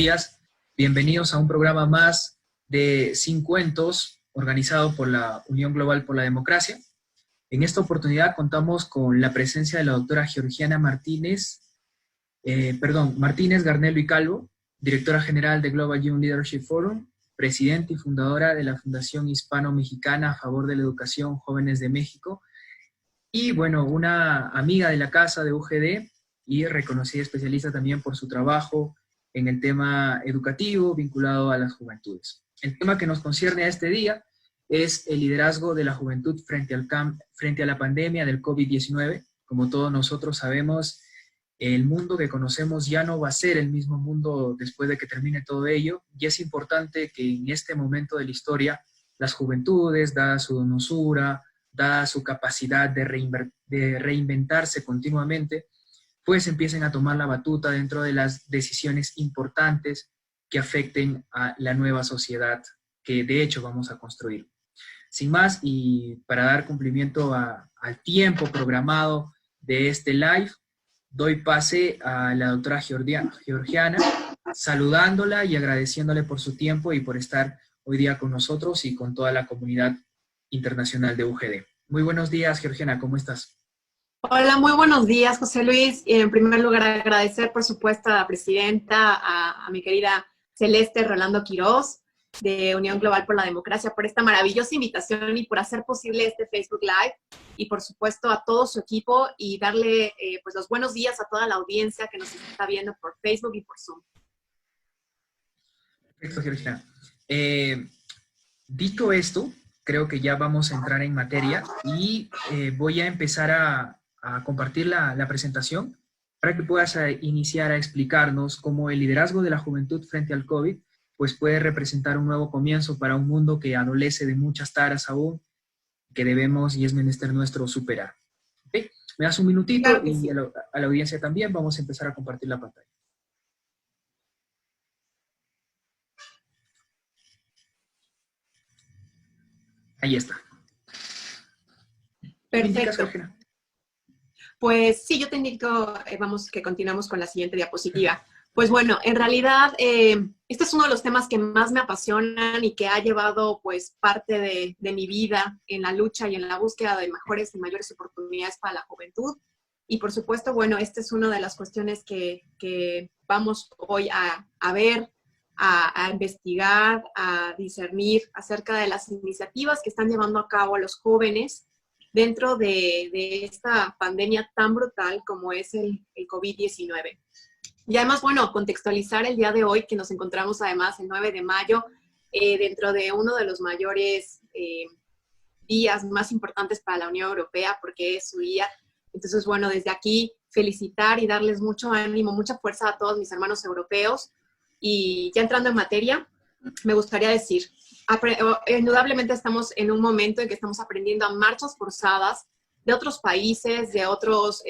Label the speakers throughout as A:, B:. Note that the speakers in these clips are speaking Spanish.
A: días. Bienvenidos a un programa más de Sin Cuentos, organizado por la Unión Global por la Democracia. En esta oportunidad contamos con la presencia de la doctora Georgiana Martínez Garnelo y Calvo, directora general de Global Young Leadership Forum, presidenta y fundadora de la Fundación Hispano-Mexicana a favor de la educación Jóvenes de México, y bueno, una amiga de la casa de UGD y reconocida especialista también por su trabajo en el tema educativo vinculado a las juventudes. El tema que nos concierne a este día es el liderazgo de la juventud frente a la pandemia del COVID-19. Como todos nosotros sabemos, el mundo que conocemos ya no va a ser el mismo mundo después de que termine todo ello, y es importante que en este momento de la historia las juventudes, dada su donosura, dada su capacidad de reinventarse continuamente, pues empiecen a tomar la batuta dentro de las decisiones importantes que afecten a la nueva sociedad que de hecho vamos a construir. Sin más, y para dar cumplimiento al tiempo programado de este live, doy pase a la doctora Georgiana, saludándola y agradeciéndole por su tiempo y por estar hoy día con nosotros y con toda la comunidad internacional de UGD. Muy buenos días, Georgiana, ¿cómo estás?
B: Hola, muy buenos días, José Luis. En primer lugar, agradecer, por supuesto, a la presidenta, a mi querida Celeste Rolando Quiroz, de Unión Global por la Democracia, por esta maravillosa invitación y por hacer posible este Facebook Live, y por supuesto a todo su equipo, y darle pues los buenos días a toda la audiencia que nos está viendo por Facebook y por Zoom.
A: Perfecto, Georgiana. Dicho esto, creo que ya vamos a entrar en materia y voy a empezar a compartir la presentación para que puedas iniciar a explicarnos cómo el liderazgo de la juventud frente al COVID pues puede representar un nuevo comienzo para un mundo que adolece de muchas taras aún, que debemos y es menester nuestro superar. ¿Okay? Me das un minutito, claro, y sí. a la audiencia también vamos a empezar a compartir la pantalla. Ahí está.
B: Perfecto. Pues sí, yo te indico, que continuamos con la siguiente diapositiva. Pues bueno, en realidad, este es uno de los temas que más me apasionan y que ha llevado pues parte de mi vida en la lucha y en la búsqueda de mejores y mayores oportunidades para la juventud. Y por supuesto, bueno, esta es una de las cuestiones que vamos hoy a ver, a investigar, a discernir acerca de las iniciativas que están llevando a cabo los jóvenes dentro de esta pandemia tan brutal como es el COVID-19. Y además, bueno, contextualizar el día de hoy, que nos encontramos además el 9 de mayo, dentro de uno de los mayores días más importantes para la Unión Europea, porque es su día. Entonces, bueno, desde aquí felicitar y darles mucho ánimo, mucha fuerza a todos mis hermanos europeos. Y ya entrando en materia, me gustaría decir, indudablemente estamos en un momento en que estamos aprendiendo a marchas forzadas de otros países, de otros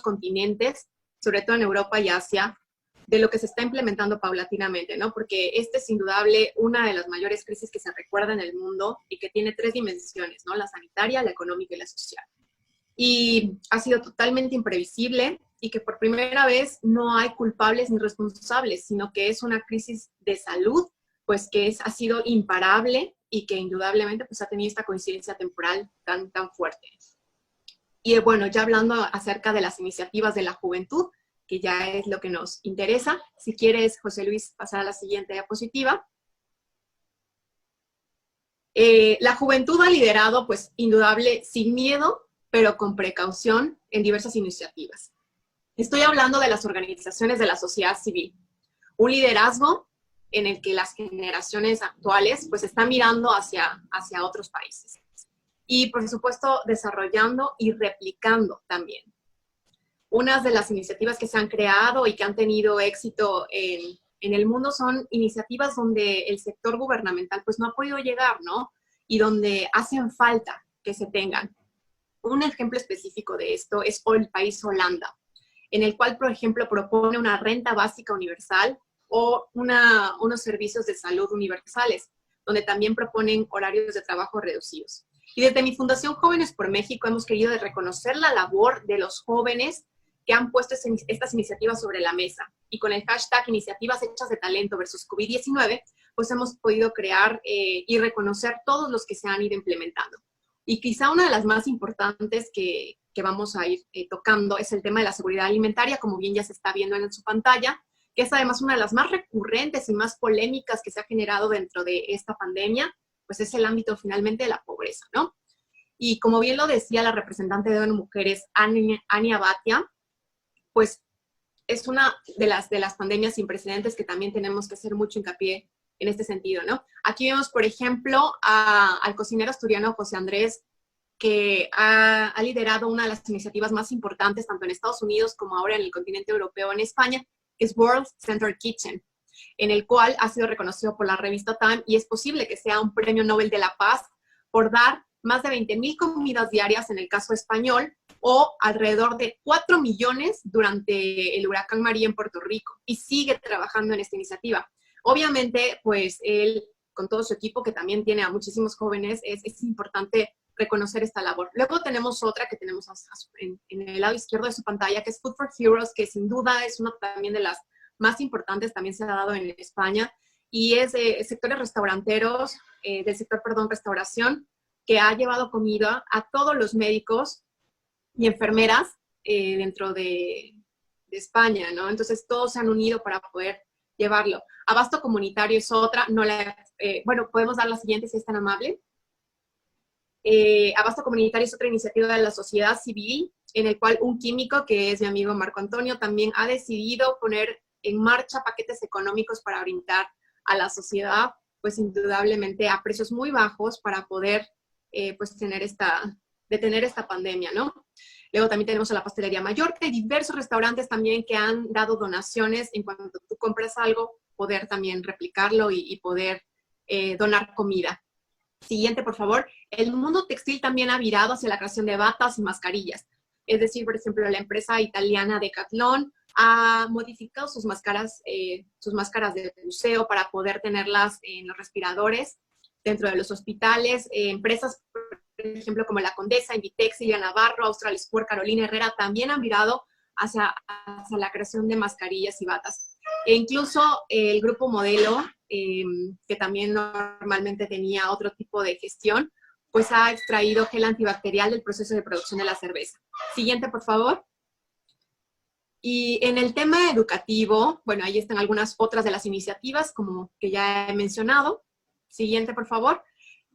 B: continentes, sobre todo en Europa y Asia, de lo que se está implementando paulatinamente, ¿no? Porque este es indudable una de las mayores crisis que se recuerda en el mundo y que tiene tres dimensiones, ¿no? La sanitaria, la económica y la social. Y ha sido totalmente imprevisible y que por primera vez no hay culpables ni responsables, sino que es una crisis de salud, pues que ha sido imparable y que indudablemente pues ha tenido esta coincidencia temporal tan fuerte. Y bueno, ya hablando acerca de las iniciativas de la juventud, que ya es lo que nos interesa, si quieres, José Luis, pasar a la siguiente diapositiva. La juventud ha liderado, pues, indudable, sin miedo, pero con precaución, en diversas iniciativas. Estoy hablando de las organizaciones de la sociedad civil. Un liderazgo en el que las generaciones actuales, pues, están mirando hacia otros países. Y, por supuesto, desarrollando y replicando también. Unas de las iniciativas que se han creado y que han tenido éxito en el mundo son iniciativas donde el sector gubernamental pues no ha podido llegar, ¿no? Y donde hacen falta que se tengan. Un ejemplo específico de esto es el país Holanda, en el cual, por ejemplo, propone una renta básica universal o unos servicios de salud universales, donde también proponen horarios de trabajo reducidos. Y desde mi Fundación Jóvenes por México hemos querido reconocer la labor de los jóvenes que han puesto estas iniciativas sobre la mesa. Y con el hashtag Iniciativas Hechas de Talento versus COVID-19, pues hemos podido crear y reconocer todos los que se han ido implementando. Y quizá una de las más importantes que vamos a ir tocando es el tema de la seguridad alimentaria, como bien ya se está viendo en su pantalla, que es además una de las más recurrentes y más polémicas que se ha generado dentro de esta pandemia, pues es el ámbito finalmente de la pobreza, ¿no? Y como bien lo decía la representante de ONU Mujeres, Ania Bhatia, pues es una de las pandemias sin precedentes que también tenemos que hacer mucho hincapié en este sentido, ¿no? Aquí vemos, por ejemplo, al cocinero asturiano José Andrés, que ha liderado una de las iniciativas más importantes, tanto en Estados Unidos como ahora en el continente europeo, en España, que es World Centered Kitchen, en el cual ha sido reconocido por la revista Time, y es posible que sea un premio Nobel de la Paz por dar más de 20,000 comidas diarias en el caso español, o alrededor de 4 millones durante el huracán María en Puerto Rico, y sigue trabajando en esta iniciativa. Obviamente, pues él, con todo su equipo, que también tiene a muchísimos jóvenes, es importante reconocer esta labor. Luego tenemos otra que tenemos en el lado izquierdo de su pantalla, que es Food for Heroes, que sin duda es una también de las más importantes, también se ha dado en España, y es de sectores restauranteros, del sector, restauración, que ha llevado comida a todos los médicos y enfermeras dentro de España, ¿no? Entonces todos se han unido para poder llevarlo. Abasto Comunitario es otra, bueno, podemos dar la siguiente si es tan amable. Abasto Comunitario es otra iniciativa de la sociedad civil, en el cual un químico, que es mi amigo Marco Antonio, también ha decidido poner en marcha paquetes económicos para brindar a la sociedad, pues indudablemente a precios muy bajos para poder pues detener esta pandemia, ¿no? Luego también tenemos a la Pastelería Mallorca y diversos restaurantes también que han dado donaciones en cuanto tú compras algo, poder también replicarlo y poder donar comida. Siguiente, por favor. El mundo textil también ha virado hacia la creación de batas y mascarillas. Es decir, por ejemplo, la empresa italiana Decathlon ha modificado sus máscaras de buceo para poder tenerlas en los respiradores dentro de los hospitales. Empresas, por ejemplo, como la Condesa, Inditex, Ilya Navarro, Austral Sport, Carolina Herrera, también han virado hacia la creación de mascarillas y batas. E incluso el grupo Modelo, que también normalmente tenía otro tipo de gestión, pues ha extraído gel antibacterial del proceso de producción de la cerveza. Siguiente, por favor. Y en el tema educativo, bueno, ahí están algunas otras de las iniciativas, como que ya he mencionado. Siguiente, por favor.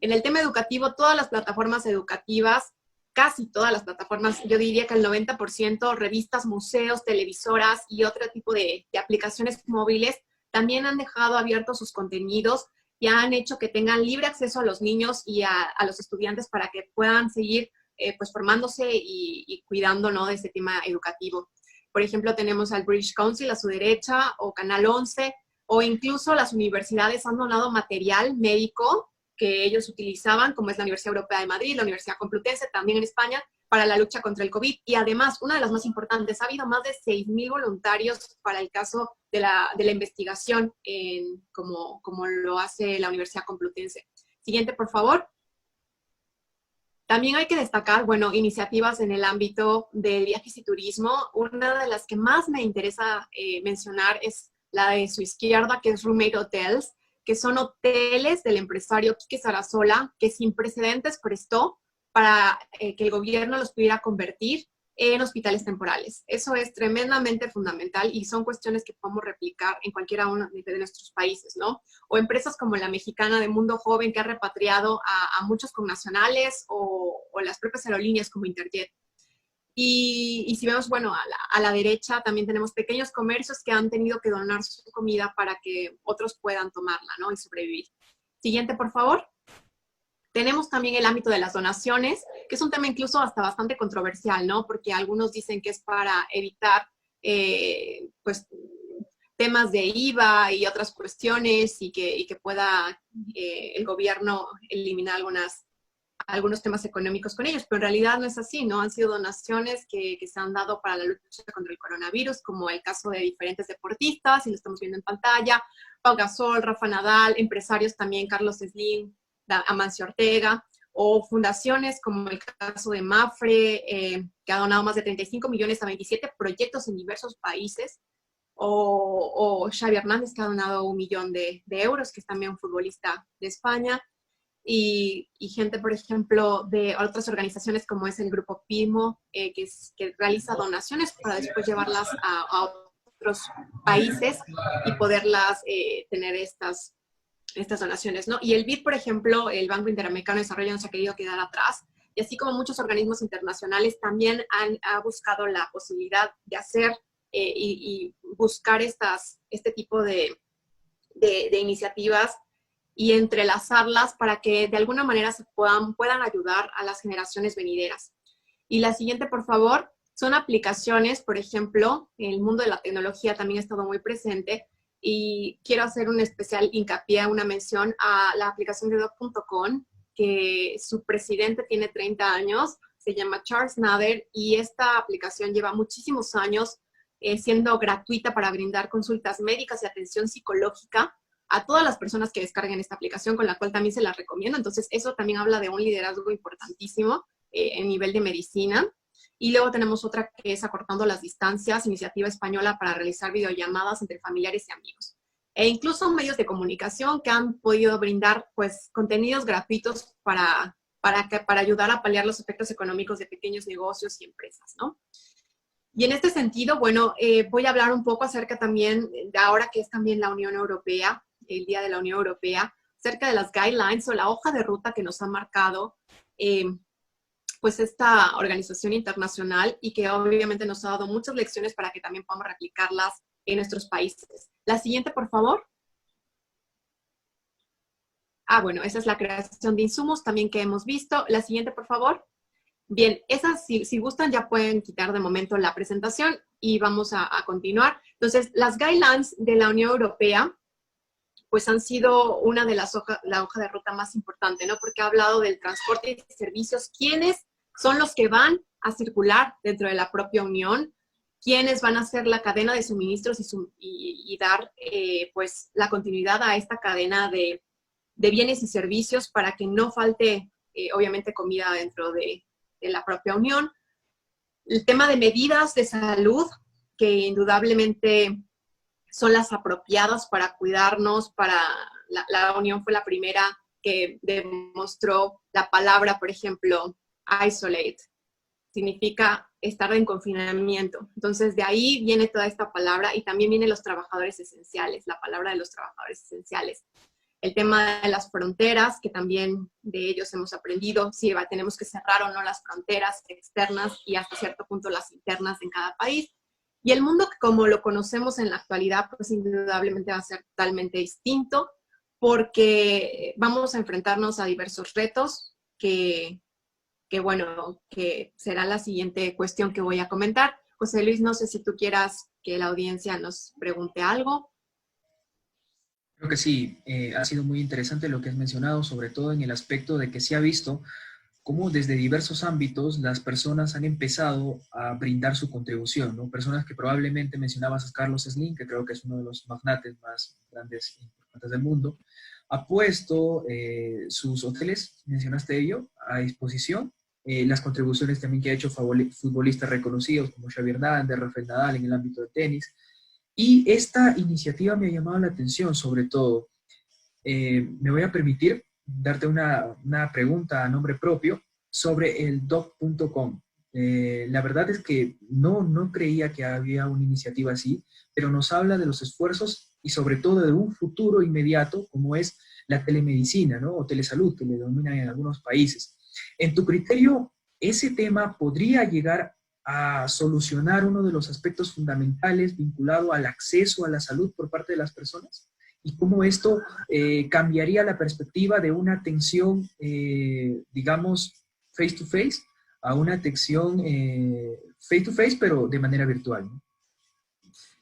B: En el tema educativo, todas las plataformas educativas, casi todas las plataformas, yo diría que el 90%, revistas, museos, televisoras y otro tipo de aplicaciones móviles, también han dejado abiertos sus contenidos y han hecho que tengan libre acceso a los niños y a los estudiantes para que puedan seguir pues formándose y cuidando, ¿no?, de este tema educativo. Por ejemplo, tenemos al British Council a su derecha, o Canal 11, o incluso las universidades han donado material médico que ellos utilizaban, como es la Universidad Europea de Madrid, la Universidad Complutense, también en España, para la lucha contra el COVID. Y además, una de las más importantes, ha habido más de 6,000 voluntarios para el caso de la investigación, como lo hace la Universidad Complutense. Siguiente, por favor. También hay que destacar, bueno, iniciativas en el ámbito de viajes y turismo. Una de las que más me interesa mencionar es la de su izquierda, que es Roommate Hotels, que son hoteles del empresario Quique Sarasola, que sin precedentes prestó para que el gobierno los pudiera convertir en hospitales temporales. Eso es tremendamente fundamental y son cuestiones que podemos replicar en cualquiera uno de nuestros países, ¿no? O empresas como la mexicana de Mundo Joven, que ha repatriado a muchos connacionales, o las propias aerolíneas como Interjet. Y si vemos, bueno, a la derecha también tenemos pequeños comercios que han tenido que donar su comida para que otros puedan tomarla, ¿no?, y sobrevivir. Siguiente, por favor. Tenemos también el ámbito de las donaciones, que es un tema incluso hasta bastante controversial, ¿no? Porque algunos dicen que es para evitar, pues, temas de IVA y otras cuestiones, y que pueda el gobierno eliminar algunos temas económicos con ellos, pero en realidad no es así, ¿no? Han sido donaciones que se han dado para la lucha contra el coronavirus, como el caso de diferentes deportistas, y lo estamos viendo en pantalla, Pau Gasol, Rafa Nadal, empresarios también, Carlos Slim, Amancio Ortega, o fundaciones como el caso de Mafre, que ha donado más de 35 millones a 27 proyectos en diversos países, o Xavi Hernández, que ha donado 1 millón de euros, que es también un futbolista de España, y gente, por ejemplo, de otras organizaciones como es el Grupo PIMO, que realiza donaciones para después llevarlas a otros países y poderlas tener estas donaciones, ¿no? Y el BID, por ejemplo, el Banco Interamericano de Desarrollo, no se ha querido quedar atrás, y así como muchos organismos internacionales también ha buscado la posibilidad de hacer y buscar este tipo de iniciativas y entrelazarlas para que de alguna manera se puedan ayudar a las generaciones venideras. Y la siguiente, por favor, son aplicaciones, por ejemplo, el mundo de la tecnología también ha estado muy presente, y quiero hacer un especial hincapié, una mención a la aplicación de Doc.com, que su presidente tiene 30 años, se llama Charles Nader, y esta aplicación lleva muchísimos años siendo gratuita para brindar consultas médicas y atención psicológica a todas las personas que descarguen esta aplicación, con la cual también se la recomiendo. Entonces, eso también habla de un liderazgo importantísimo en nivel de medicina. Y luego tenemos otra que es Acortando las Distancias, iniciativa española para realizar videollamadas entre familiares y amigos. E incluso medios de comunicación que han podido brindar pues, contenidos gratuitos para ayudar a paliar los efectos económicos de pequeños negocios y empresas, ¿no? Y en este sentido, bueno, voy a hablar un poco acerca también, de ahora que es también la Unión Europea, el Día de la Unión Europea, acerca de las guidelines o la hoja de ruta que nos ha marcado pues esta organización internacional, y que obviamente nos ha dado muchas lecciones para que también podamos replicarlas en nuestros países. La siguiente, por favor. Bueno, esa es la creación de insumos también que hemos visto. La siguiente, por favor. Bien, esas, si gustan, ya pueden quitar de momento la presentación y vamos a continuar. Entonces, las guidelines de la Unión Europea, pues han sido una de la hoja de ruta más importante, ¿no? Porque ha hablado del transporte y servicios, quiénes son los que van a circular dentro de la propia Unión, quiénes van a hacer la cadena de suministros y dar, pues, la continuidad a esta cadena de bienes y servicios para que no falte, obviamente, comida dentro de la propia Unión. El tema de medidas de salud, que indudablemente son las apropiadas para cuidarnos, la Unión fue la primera que demostró la palabra, por ejemplo, isolate, significa estar en confinamiento. Entonces, de ahí viene toda esta palabra, y también vienen los trabajadores esenciales, la palabra de los trabajadores esenciales. El tema de las fronteras, que también de ellos hemos aprendido, si tenemos que cerrar o no las fronteras externas y hasta cierto punto las internas en cada país. Y el mundo como lo conocemos en la actualidad, pues indudablemente va a ser totalmente distinto, porque vamos a enfrentarnos a diversos retos que será la siguiente cuestión que voy a comentar. José Luis, no sé si tú quieras que la audiencia nos pregunte algo.
A: Creo que sí, ha sido muy interesante lo que has mencionado, sobre todo en el aspecto de que se ha visto cómo desde diversos ámbitos las personas han empezado a brindar su contribución, ¿no? Personas que probablemente mencionabas a Carlos Slim, que creo que es uno de los magnates más grandes e importantes del mundo, ha puesto sus hoteles, mencionaste ello, a disposición. Las contribuciones también que ha hecho futbolistas reconocidos como Xavi Hernández, Rafael Nadal en el ámbito de tenis. Y esta iniciativa me ha llamado la atención, sobre todo. Me voy a permitir darte una pregunta a nombre propio sobre el doc.com. La verdad es que no creía que había una iniciativa así, pero nos habla de los esfuerzos y sobre todo de un futuro inmediato como es la telemedicina, ¿no? O telesalud, que le denominan en algunos países. En tu criterio, ¿ese tema podría llegar a solucionar uno de los aspectos fundamentales vinculado al acceso a la salud por parte de las personas? ¿Y cómo esto cambiaría la perspectiva de una atención, digamos, face-to-face, a una atención face-to-face, pero de manera virtual, ¿no?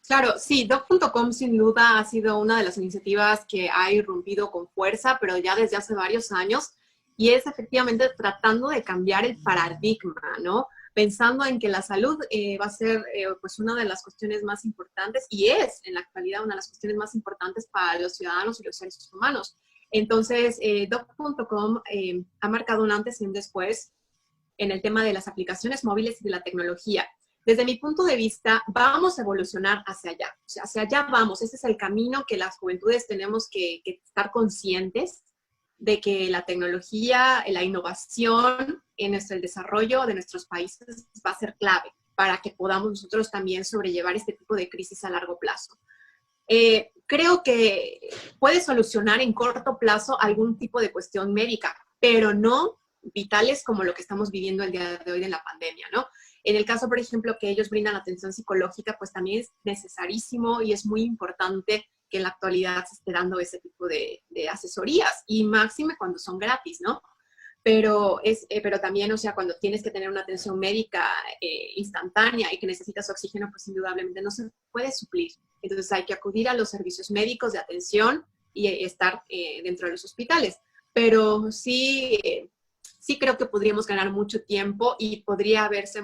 B: Claro, sí, Doc.com sin duda ha sido una de las iniciativas que ha irrumpido con fuerza, pero ya desde hace varios años, y es efectivamente tratando de cambiar el paradigma, ¿no? Pensando en que la salud va a ser pues una de las cuestiones más importantes, y es en la actualidad una de las cuestiones más importantes para los ciudadanos y los seres humanos. Entonces, Doc.com ha marcado un antes y un después en el tema de las aplicaciones móviles y de la tecnología. Desde mi punto de vista, vamos a evolucionar hacia allá. O sea, hacia allá vamos. Ese es el camino que las juventudes tenemos que estar conscientes de que la tecnología, la innovación en el desarrollo de nuestros países va a ser clave para que podamos nosotros también sobrellevar este tipo de crisis a largo plazo. Creo que puede solucionar en corto plazo algún tipo de cuestión médica, pero no vitales como lo que estamos viviendo el día de hoy en la pandemia, ¿no? En el caso, por ejemplo, que ellos brindan atención psicológica, pues también es necesarísimo y es muy importante que en la actualidad se esté dando ese tipo de asesorías, y máxime cuando son gratis, ¿no? Pero también, o sea, cuando tienes que tener una atención médica instantánea y que necesitas oxígeno, pues indudablemente no se puede suplir. Entonces hay que acudir a los servicios médicos de atención y estar dentro de los hospitales. Pero sí, sí creo que podríamos ganar mucho tiempo y podría haberse,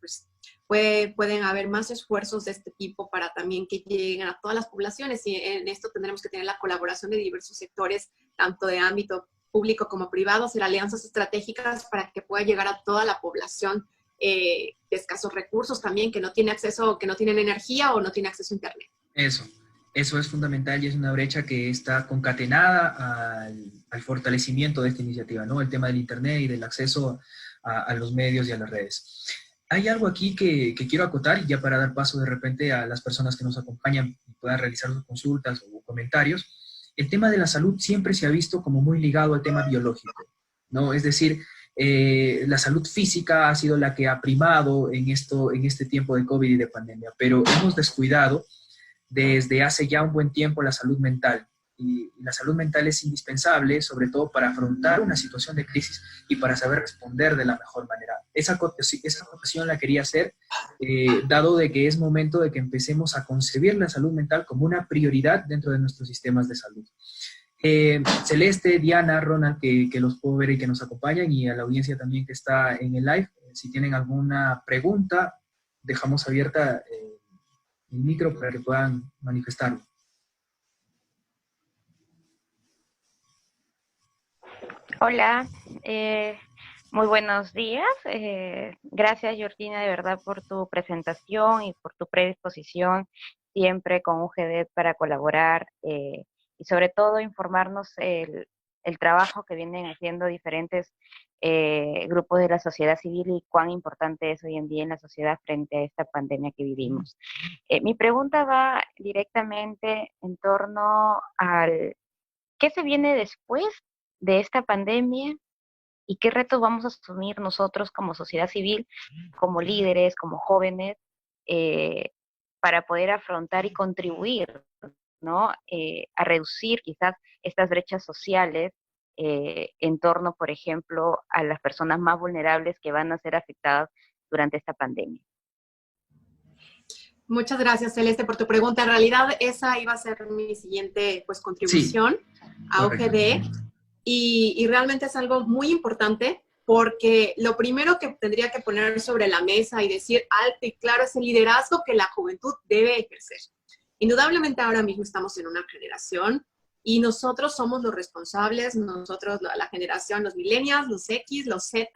B: pues, pueden haber más esfuerzos de este tipo para también que lleguen a todas las poblaciones, y en esto tendremos que tener la colaboración de diversos sectores, tanto de ámbito público como privado, hacer alianzas estratégicas para que pueda llegar a toda la población de escasos recursos también, que no tiene acceso, que no tienen energía o no tiene acceso a internet.
A: Eso es fundamental, y es una brecha que está concatenada al fortalecimiento de esta iniciativa, ¿no? El tema del internet y del acceso a los medios y a las redes. Hay algo aquí que quiero acotar, y ya para dar paso de repente a las personas que nos acompañan y puedan realizar sus consultas o comentarios. El tema de la salud siempre se ha visto como muy ligado al tema biológico, ¿no? Es decir, la salud física ha sido la que ha primado en este tiempo de COVID y de pandemia, pero hemos descuidado desde hace ya un buen tiempo la salud mental. Y la salud mental es indispensable, sobre todo para afrontar una situación de crisis y para saber responder de la mejor manera. Esa acotación la quería hacer, dado de que es momento de que empecemos a concebir la salud mental como una prioridad dentro de nuestros sistemas de salud. Celeste, Diana, Ronald, que los puedo ver y que nos acompañan, y a la audiencia también que está en el live, si tienen alguna pregunta, dejamos abierta el micro para que puedan manifestarlo.
C: Hola, muy buenos días. Gracias, Georgina, de verdad, por tu presentación y por tu predisposición siempre con UGD para colaborar y sobre todo informarnos el trabajo que vienen haciendo diferentes grupos de la sociedad civil y cuán importante es hoy en día en la sociedad frente a esta pandemia que vivimos. Mi pregunta va directamente en torno al ¿qué se viene después de esta pandemia y qué retos vamos a asumir nosotros como sociedad civil, como líderes, como jóvenes, para poder afrontar y contribuir, ¿no? A reducir quizás estas brechas sociales en torno, por ejemplo, a las personas más vulnerables que van a ser afectadas durante esta pandemia?
B: Muchas gracias, Celeste, por tu pregunta. En realidad, esa iba a ser mi siguiente, pues, contribución a UGD. Y realmente es algo muy importante, porque lo primero que tendría que poner sobre la mesa y decir alto y claro es el liderazgo que la juventud debe ejercer. Indudablemente ahora mismo estamos en una generación y nosotros somos los responsables, nosotros, la generación, los millennials, los X, los Z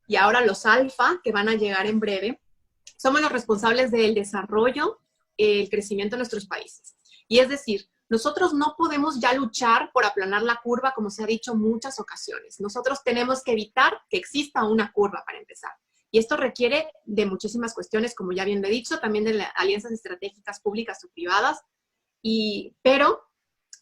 B: y ahora los alfa, que van a llegar en breve, somos los responsables del desarrollo, el crecimiento de nuestros países. Y es decir, nosotros no podemos ya luchar por aplanar la curva, como se ha dicho en muchas ocasiones. Nosotros tenemos que evitar que exista una curva para empezar. Y esto requiere de muchísimas cuestiones, como ya bien lo he dicho, también de alianzas estratégicas públicas o privadas, pero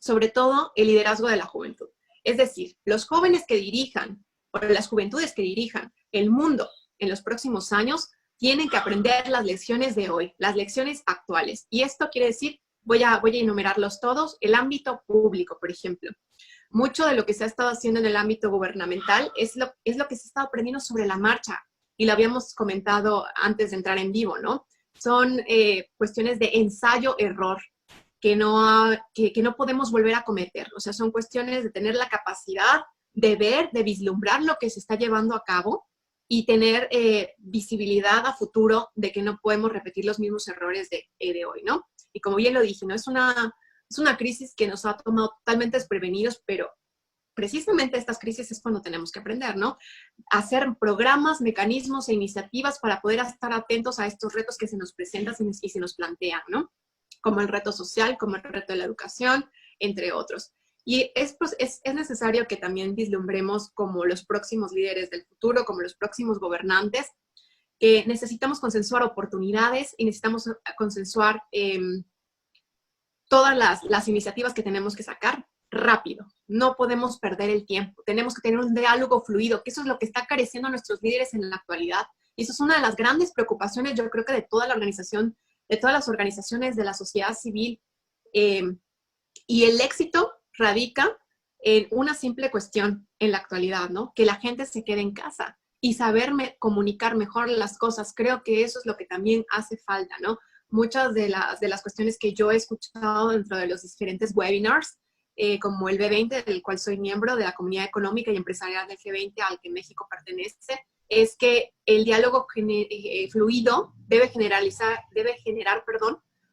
B: sobre todo el liderazgo de la juventud. Es decir, los jóvenes que dirijan, o las juventudes que dirijan el mundo en los próximos años, tienen que aprender las lecciones de hoy, las lecciones actuales. Y esto quiere decir, voy a enumerarlos todos, el ámbito público, por ejemplo. Mucho de lo que se ha estado haciendo en el ámbito gubernamental es lo que se ha estado aprendiendo sobre la marcha, y lo habíamos comentado antes de entrar en vivo, ¿no? Son cuestiones de ensayo-error que no podemos volver a cometer. O sea, son cuestiones de tener la capacidad de ver, de vislumbrar lo que se está llevando a cabo y tener visibilidad a futuro de que no podemos repetir los mismos errores de hoy, ¿no? Y como bien lo dije, ¿no? Es Es una crisis que nos ha tomado totalmente desprevenidos, pero precisamente estas crisis es cuando tenemos que aprender, ¿no? Hacer programas, mecanismos e iniciativas para poder estar atentos a estos retos que se nos presentan y se nos plantean, ¿no? Como el reto social, como el reto de la educación, entre otros. Y es necesario que también vislumbremos como los próximos líderes del futuro, como los próximos gobernantes, que necesitamos consensuar oportunidades y necesitamos consensuar todas las iniciativas que tenemos que sacar rápido. No podemos perder el tiempo. Tenemos que tener un diálogo fluido, que eso es lo que está careciendo a nuestros líderes en la actualidad. Y eso es una de las grandes preocupaciones, yo creo que de toda la organización, de todas las organizaciones de la sociedad civil. Y el éxito radica en una simple cuestión en la actualidad, ¿no? Que la gente se quede en casa y saberme comunicar mejor las cosas. Creo que eso es lo que también hace falta, ¿no? Muchas de las cuestiones que yo he escuchado dentro de los diferentes webinars, como el B20, del cual soy miembro de la Comunidad Económica y Empresarial del G20, al que México pertenece, es que el diálogo fluido debe generar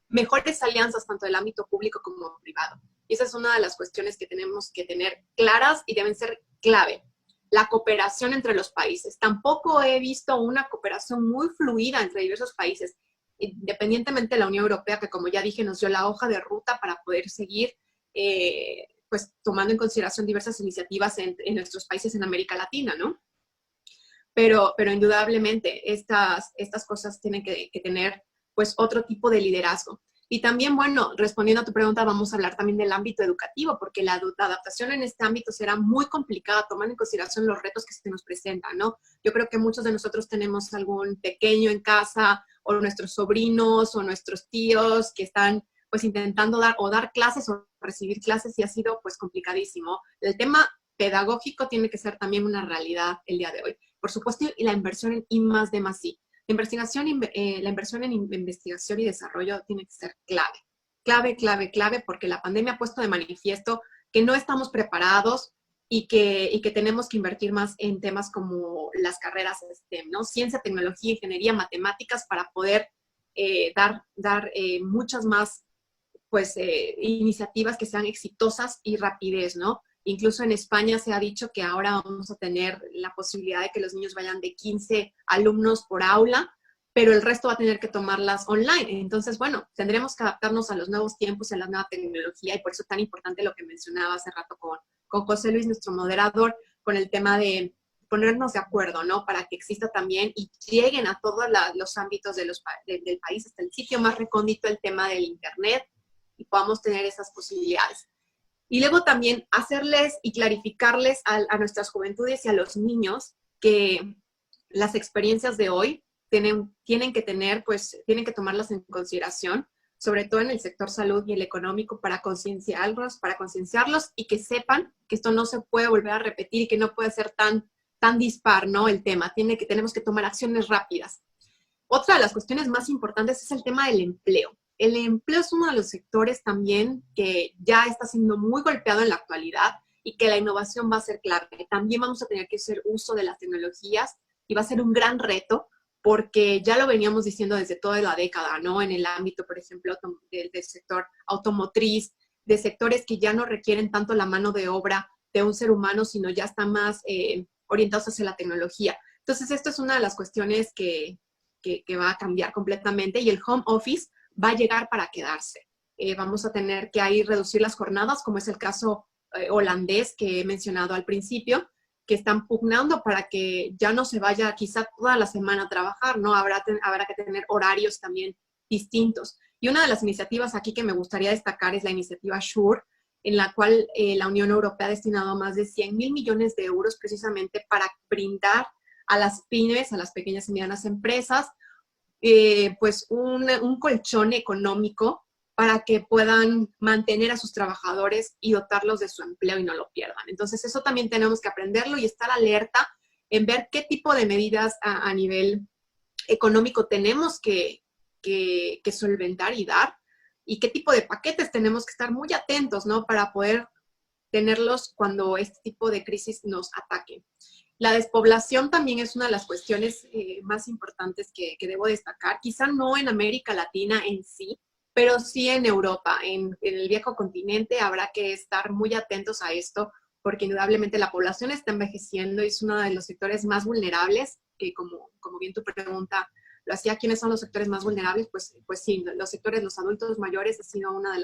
B: mejores alianzas tanto del ámbito público como privado. Y esa es una de las cuestiones que tenemos que tener claras y deben ser clave. La cooperación entre los países. Tampoco he visto una cooperación muy fluida entre diversos países, independientemente de la Unión Europea, que como ya dije, nos dio la hoja de ruta para poder seguir pues tomando en consideración diversas iniciativas en nuestros países en América Latina, ¿no? Pero indudablemente estas cosas tienen que tener pues otro tipo de liderazgo. Y también, bueno, respondiendo a tu pregunta, vamos a hablar también del ámbito educativo, porque la adaptación en este ámbito será muy complicada, tomando en consideración los retos que se nos presentan, ¿no? Yo creo que muchos de nosotros tenemos algún pequeño en casa, o nuestros sobrinos, o nuestros tíos que están pues intentando dar clases o recibir clases, y ha sido pues complicadísimo. El tema pedagógico tiene que ser también una realidad el día de hoy. Por supuesto, y la inversión en I+D+I. La inversión en investigación y desarrollo tiene que ser clave. Clave, porque la pandemia ha puesto de manifiesto que no estamos preparados y que tenemos que invertir más en temas como las carreras STEM, ¿no? Ciencia, tecnología, ingeniería, matemáticas, para poder dar muchas más pues, iniciativas que sean exitosas y rapidez, ¿no? Incluso en España se ha dicho que ahora vamos a tener la posibilidad de que los niños vayan de 15 alumnos por aula, pero el resto va a tener que tomarlas online. Entonces, bueno, tendremos que adaptarnos a los nuevos tiempos y a la nueva tecnología, y por eso es tan importante lo que mencionaba hace rato con José Luis, nuestro moderador, con el tema de ponernos de acuerdo, ¿no? Para que exista también y lleguen a todos los ámbitos del país, hasta el sitio más recóndito, el tema del Internet, y podamos tener esas posibilidades. Y luego también hacerles y clarificarles a nuestras juventudes y a los niños que las experiencias de hoy tienen que tomarlas en consideración, sobre todo en el sector salud y el económico, para concienciarlos y que sepan que esto no se puede volver a repetir y que no puede ser tan dispar, ¿no? El tema. Tenemos que tomar acciones rápidas. Otra de las cuestiones más importantes es el tema del empleo. El empleo es uno de los sectores también que ya está siendo muy golpeado en la actualidad y que la innovación va a ser clave. También vamos a tener que hacer uso de las tecnologías y va a ser un gran reto, porque ya lo veníamos diciendo desde toda la década, ¿no? En el ámbito, por ejemplo, del sector automotriz, de sectores que ya no requieren tanto la mano de obra de un ser humano, sino ya están más orientados hacia la tecnología. Entonces, esto es una de las cuestiones que va a cambiar completamente, y el home office va a llegar para quedarse. Vamos a tener que ahí reducir las jornadas, como es el caso holandés que he mencionado al principio, que están pugnando para que ya no se vaya quizá toda la semana a trabajar, ¿no? Habrá que tener horarios también distintos. Y una de las iniciativas aquí que me gustaría destacar es la iniciativa SURE, en la cual la Unión Europea ha destinado más de 100.000 millones de euros precisamente para brindar a las pymes, a las pequeñas y medianas empresas, pues un colchón económico para que puedan mantener a sus trabajadores y dotarlos de su empleo y no lo pierdan. Entonces, eso también tenemos que aprenderlo y estar alerta en ver qué tipo de medidas a nivel económico tenemos que solventar y dar, y qué tipo de paquetes tenemos que estar muy atentos, ¿no? Para poder tenerlos cuando este tipo de crisis nos ataque. La despoblación también es una de las cuestiones más importantes que debo destacar, quizá no en América Latina en sí, pero sí en Europa, en el viejo continente, habrá que estar muy atentos a esto, porque indudablemente la población está envejeciendo y es uno de los sectores más vulnerables, que como bien tu pregunta lo hacía, ¿quiénes son los sectores más vulnerables? Pues sí, los adultos mayores ha sido una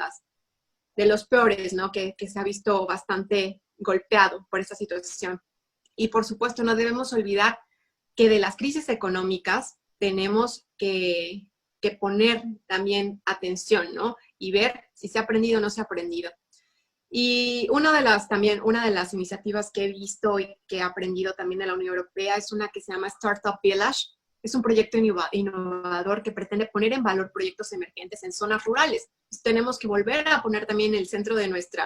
B: de los peores, ¿no? Que se ha visto bastante golpeado por esta situación. Y por supuesto, no debemos olvidar que de las crisis económicas tenemos que poner también atención, ¿no? Y ver si se ha aprendido o no se ha aprendido. Y una de las iniciativas que he visto y que he aprendido también de la Unión Europea es una que se llama Startup Village. Es un proyecto innovador que pretende poner en valor proyectos emergentes en zonas rurales. Entonces, tenemos que volver a poner también el centro de nuestro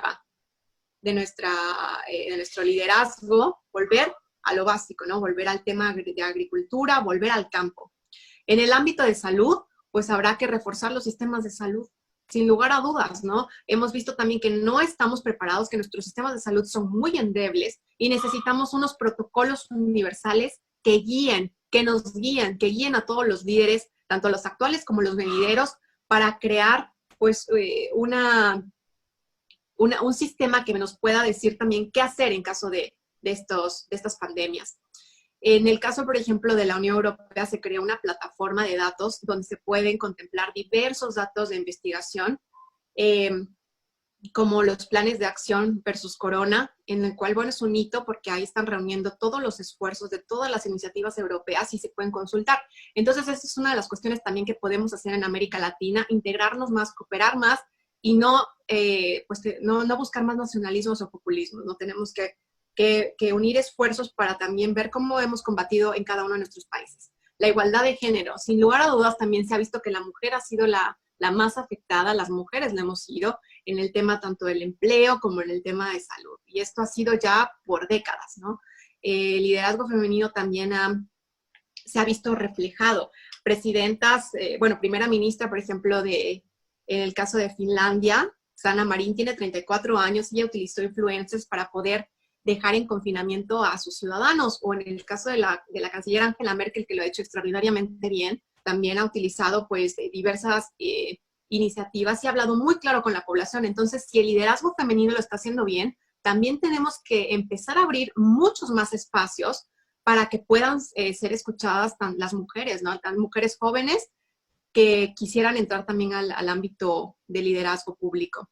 B: liderazgo, volver a lo básico, ¿no? Volver al tema de agricultura, volver al campo. En el ámbito de salud, pues habrá que reforzar los sistemas de salud, sin lugar a dudas, ¿no? Hemos visto también que no estamos preparados, que nuestros sistemas de salud son muy endebles y necesitamos unos protocolos universales que guíen, que nos guíen, que guíen a todos los líderes, tanto los actuales como los venideros, para crear, pues, un sistema que nos pueda decir también qué hacer en caso de estas pandemias. En el caso, por ejemplo, de la Unión Europea, se creó una plataforma de datos donde se pueden contemplar diversos datos de investigación, como los planes de acción versus corona, en el cual, bueno, es un hito porque ahí están reuniendo todos los esfuerzos de todas las iniciativas europeas y se pueden consultar. Entonces, esa es una de las cuestiones también que podemos hacer en América Latina, integrarnos más, cooperar más y no buscar más nacionalismos o populismos. No tenemos que unir esfuerzos para también ver cómo hemos combatido en cada uno de nuestros países. La igualdad de género, sin lugar a dudas, también se ha visto que la mujer ha sido la más afectada, las mujeres la hemos sido en el tema tanto del empleo como en el tema de salud. Y esto ha sido ya por décadas, ¿no? El liderazgo femenino también se ha visto reflejado. Presidentas, primera ministra, por ejemplo, en el caso de Finlandia, Sanna Marin tiene 34 años y ella utilizó influencers para poder dejar en confinamiento a sus ciudadanos, o en el caso de la canciller Angela Merkel, que lo ha hecho extraordinariamente bien, también ha utilizado pues diversas iniciativas y ha hablado muy claro con la población. Entonces, si el liderazgo femenino lo está haciendo bien, también tenemos que empezar a abrir muchos más espacios para que puedan ser escuchadas las mujeres, ¿no? Las mujeres jóvenes que quisieran entrar también al ámbito de liderazgo público.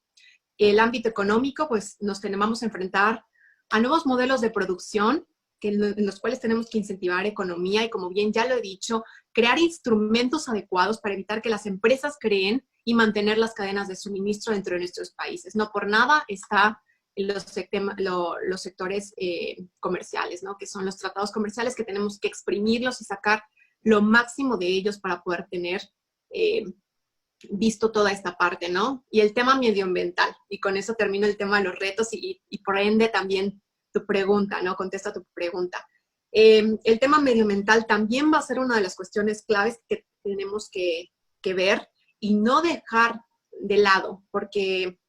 B: El ámbito económico, pues vamos a enfrentar a nuevos modelos de producción en los cuales tenemos que incentivar economía y, como bien ya lo he dicho, crear instrumentos adecuados para evitar que las empresas creen y mantener las cadenas de suministro dentro de nuestros países. No por nada está los sectores comerciales, ¿no? Que son los tratados comerciales, que tenemos que exprimirlos y sacar lo máximo de ellos para poder tener visto toda esta parte, ¿no? Y el tema medioambiental, y con eso termino el tema de los retos y por ende también tu pregunta, ¿no? Contesta tu pregunta. El tema medioambiental también va a ser una de las cuestiones claves que tenemos que ver y no dejar de lado, porque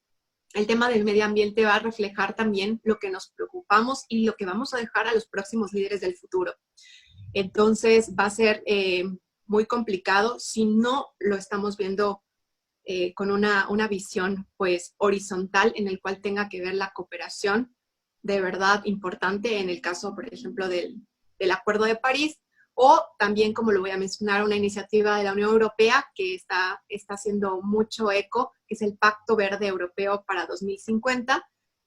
B: el tema del medio ambiente va a reflejar también lo que nos preocupamos y lo que vamos a dejar a los próximos líderes del futuro. Entonces va a ser muy complicado si no lo estamos viendo con una visión pues horizontal, en el cual tenga que ver la cooperación de verdad importante, en el caso, por ejemplo, del Acuerdo de París, o también, como lo voy a mencionar, una iniciativa de la Unión Europea que está haciendo mucho eco, que es el Pacto Verde Europeo para 2050,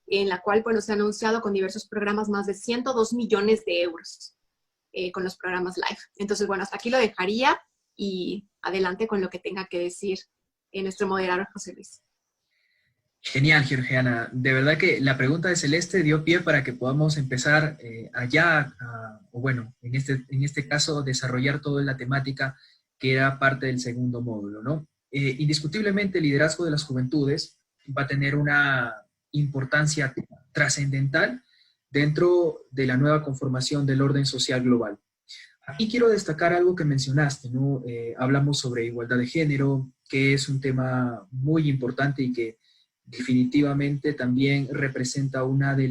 B: en la cual, bueno, se ha anunciado con diversos programas más de 102 millones de euros con los programas LIFE. Entonces, bueno, hasta aquí lo dejaría y adelante con lo que tenga que decir nuestro moderador José Luis.
A: Genial, Georgiana. De verdad que la pregunta de Celeste dio pie para que podamos empezar en este caso, desarrollar toda la temática que era parte del segundo módulo, ¿no? Indiscutiblemente, el liderazgo de las juventudes va a tener una importancia trascendental dentro de la nueva conformación del orden social global. Aquí quiero destacar algo que mencionaste, ¿no? Hablamos sobre igualdad de género, que es un tema muy importante y que definitivamente también representa una de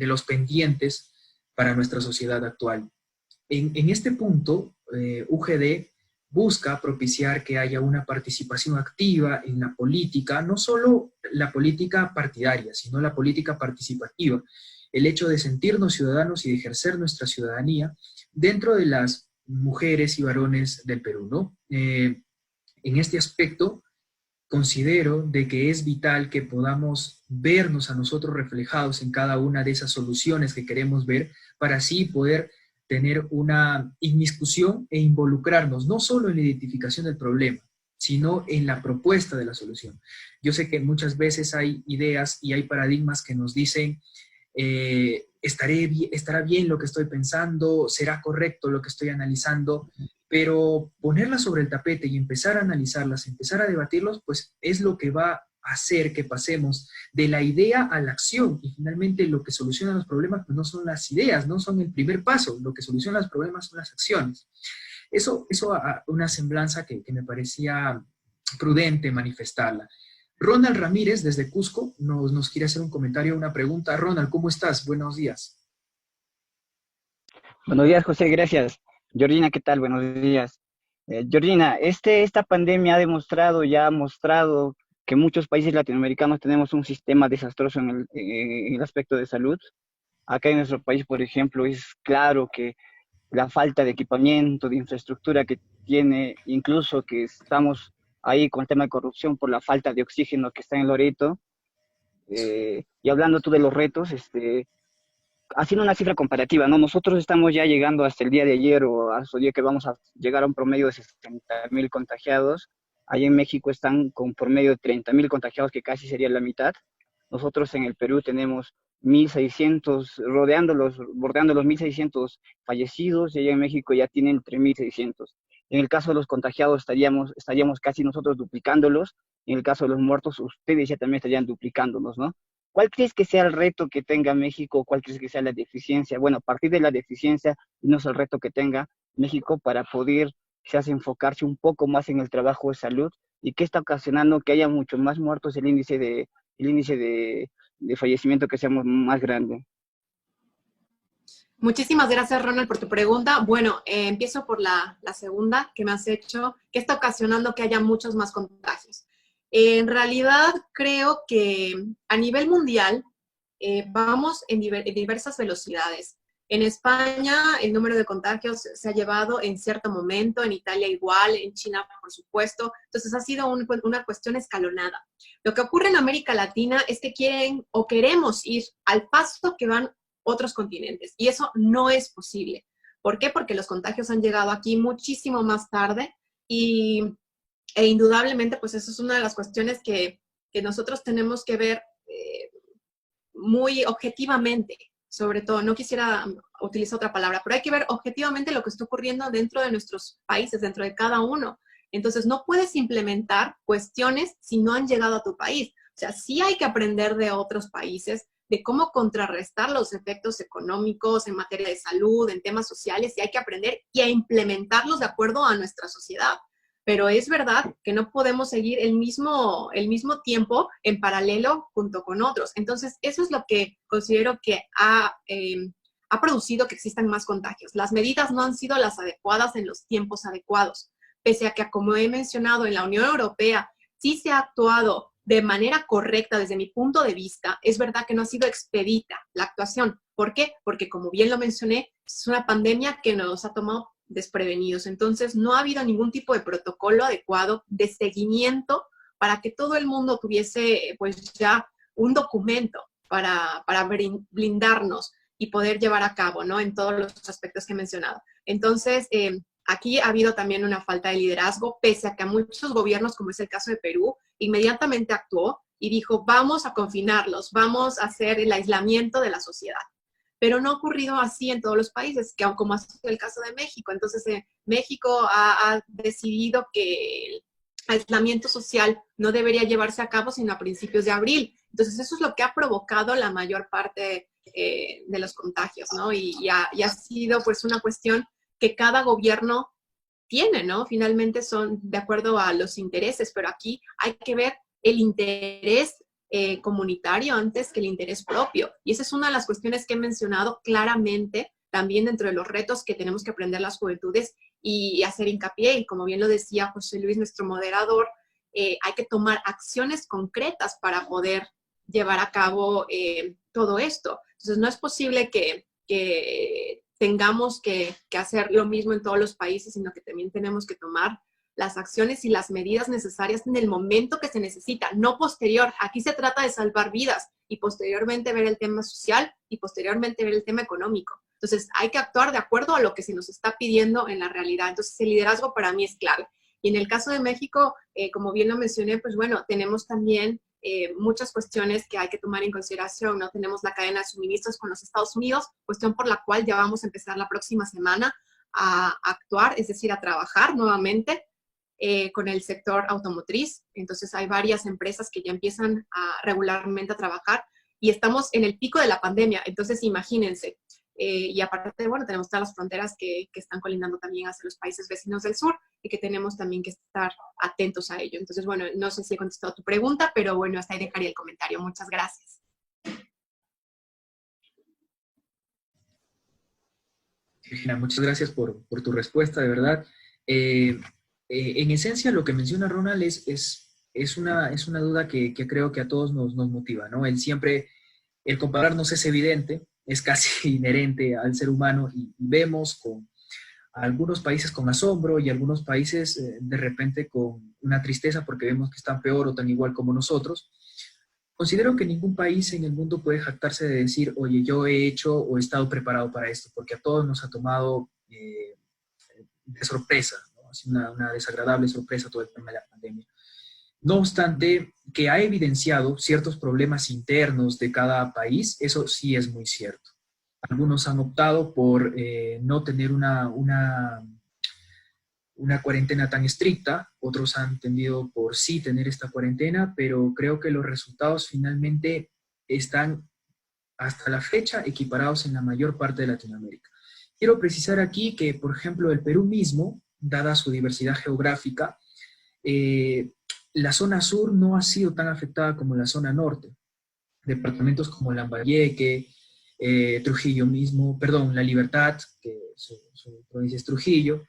A: los pendientes para nuestra sociedad actual. En este punto, UGD busca propiciar que haya una participación activa en la política, no solo la política partidaria, sino la política participativa. El hecho de sentirnos ciudadanos y de ejercer nuestra ciudadanía dentro de las mujeres y varones del Perú, ¿no? En este aspecto, considero de que es vital que podamos vernos a nosotros reflejados en cada una de esas soluciones que queremos ver, para así poder tener una inmiscusión e involucrarnos no solo en la identificación del problema, sino en la propuesta de la solución. Yo sé que muchas veces hay ideas y hay paradigmas que nos dicen, estará bien lo que estoy pensando, será correcto lo que estoy analizando, pero ponerlas sobre el tapete y empezar a analizarlas, empezar a debatirlos, pues es lo que va a hacer que pasemos de la idea a la acción, y finalmente lo que soluciona los problemas pues no son las ideas, no son el primer paso, lo que soluciona los problemas son las acciones. Eso una semblanza que me parecía prudente manifestarla. Ronald Ramírez, desde Cusco, nos quiere hacer un comentario, una pregunta. Ronald, ¿cómo estás? Buenos días.
D: Buenos días, José, gracias. Georgina, ¿qué tal? Buenos días. Georgina, esta pandemia ha mostrado que muchos países latinoamericanos tenemos un sistema desastroso en el aspecto de salud. Acá en nuestro país, por ejemplo, es claro que la falta de equipamiento, de infraestructura que tiene, incluso que estamos ahí con el tema de corrupción por la falta de oxígeno que está en Loreto. Y hablando tú de los retos, haciendo una cifra comparativa, ¿no? Nosotros estamos ya llegando hasta el día de ayer o hasta el día que vamos a llegar a un promedio de 60.000 contagiados. Ahí en México están con promedio de 30.000 contagiados, que casi sería la mitad. Nosotros en el Perú tenemos 1.600, bordeando los 1.600 fallecidos, y allá en México ya tienen 3.600. En el caso de los contagiados estaríamos casi nosotros duplicándolos. En el caso de los muertos, ustedes ya también estarían duplicándolos, ¿no? ¿Cuál crees que sea el reto que tenga México? ¿Cuál crees que sea la deficiencia? Bueno, a partir de la deficiencia, no es el reto que tenga México para poder quizás enfocarse un poco más en el trabajo de salud, y qué está ocasionando que haya mucho más muertos, el índice de fallecimiento que sea más grande.
B: Muchísimas gracias, Ronald, por tu pregunta. Bueno, empiezo por la segunda que me has hecho. ¿Qué está ocasionando que haya muchos más contagios? En realidad, creo que a nivel mundial vamos en diversas velocidades. En España, el número de contagios se ha llevado en cierto momento, en Italia igual, en China, por supuesto. Entonces, ha sido una cuestión escalonada. Lo que ocurre en América Latina es que quieren o queremos ir al paso que van otros continentes, y eso no es posible. ¿Por qué? Porque los contagios han llegado aquí muchísimo más tarde, e indudablemente, pues eso es una de las cuestiones que nosotros tenemos que ver muy objetivamente. Sobre todo, no quisiera utilizar otra palabra, pero hay que ver objetivamente lo que está ocurriendo dentro de nuestros países, dentro de cada uno. Entonces, no puedes implementar cuestiones si no han llegado a tu país. O sea, sí hay que aprender de otros países, de cómo contrarrestar los efectos económicos en materia de salud, en temas sociales, y hay que aprender y a implementarlos de acuerdo a nuestra sociedad. Pero es verdad que no podemos seguir el mismo tiempo en paralelo junto con otros. Entonces, eso es lo que considero que ha producido que existan más contagios. Las medidas no han sido las adecuadas en los tiempos adecuados. Pese a que, como he mencionado, en la Unión Europea sí se ha actuado de manera correcta desde mi punto de vista, es verdad que no ha sido expedita la actuación. ¿Por qué? Porque, como bien lo mencioné, es una pandemia que nos ha tomado desprevenidos. Entonces, no ha habido ningún tipo de protocolo adecuado de seguimiento para que todo el mundo tuviese, pues, ya un documento para blindarnos y poder llevar a cabo, ¿no? En todos los aspectos que he mencionado. Entonces, aquí ha habido también una falta de liderazgo, pese a que a muchos gobiernos, como es el caso de Perú, inmediatamente actuó y dijo, vamos a confinarlos, vamos a hacer el aislamiento de la sociedad. Pero no ha ocurrido así en todos los países, que como ha sido el caso de México. Entonces, México ha decidido que el aislamiento social no debería llevarse a cabo sino a principios de abril. Entonces, eso es lo que ha provocado la mayor parte de los contagios, ¿no? Y ha sido, pues, una cuestión que cada gobierno tiene, ¿no? Finalmente son de acuerdo a los intereses, pero aquí hay que ver el interés comunitario antes que el interés propio. Y esa es una de las cuestiones que he mencionado claramente también dentro de los retos que tenemos que aprender las juventudes y hacer hincapié, y como bien lo decía José Luis, nuestro moderador, hay que tomar acciones concretas para poder llevar a cabo todo esto. Entonces, no es posible que tengamos que hacer lo mismo en todos los países, sino que también tenemos que tomar las acciones y las medidas necesarias en el momento que se necesita, no posterior. Aquí se trata de salvar vidas y posteriormente ver el tema social y posteriormente ver el tema económico. Entonces, hay que actuar de acuerdo a lo que se nos está pidiendo en la realidad. Entonces, el liderazgo para mí es clave. Y en el caso de México, como bien lo mencioné, pues bueno, tenemos también muchas cuestiones que hay que tomar en consideración, ¿no? Tenemos la cadena de suministros con los Estados Unidos, cuestión por la cual ya vamos a empezar la próxima semana a actuar, es decir, a trabajar nuevamente con el sector automotriz. Entonces hay varias empresas que ya empiezan regularmente a trabajar y estamos en el pico de la pandemia, entonces imagínense. Y aparte, bueno, tenemos todas las fronteras que están colindando también hacia los países vecinos del sur y que tenemos también que estar atentos a ello. Entonces, bueno, no sé si he contestado tu pregunta, pero bueno, hasta ahí dejaría el comentario. Muchas gracias.
A: Regina, muchas gracias por tu respuesta, de verdad. En esencia, lo que menciona Ronald es una duda que creo que a todos nos motiva, ¿no? El compararnos es evidente, es casi inherente al ser humano y vemos con algunos países con asombro y algunos países de repente con una tristeza porque vemos que están peor o tan igual como nosotros. Considero que ningún país en el mundo puede jactarse de decir, oye, yo he hecho o he estado preparado para esto, porque a todos nos ha tomado de sorpresa, ¿no? Es una desagradable sorpresa todo el tema de la pandemia. No obstante, que ha evidenciado ciertos problemas internos de cada país, eso sí es muy cierto. Algunos han optado por no tener una cuarentena tan estricta, otros han tendido por sí tener esta cuarentena, pero creo que los resultados finalmente están hasta la fecha equiparados en la mayor parte de Latinoamérica. Quiero precisar aquí que, por ejemplo, el Perú mismo, dada su diversidad geográfica, la zona sur no ha sido tan afectada como la zona norte. Departamentos como Lambayeque, Trujillo mismo, perdón, La Libertad, que su provincia es Trujillo,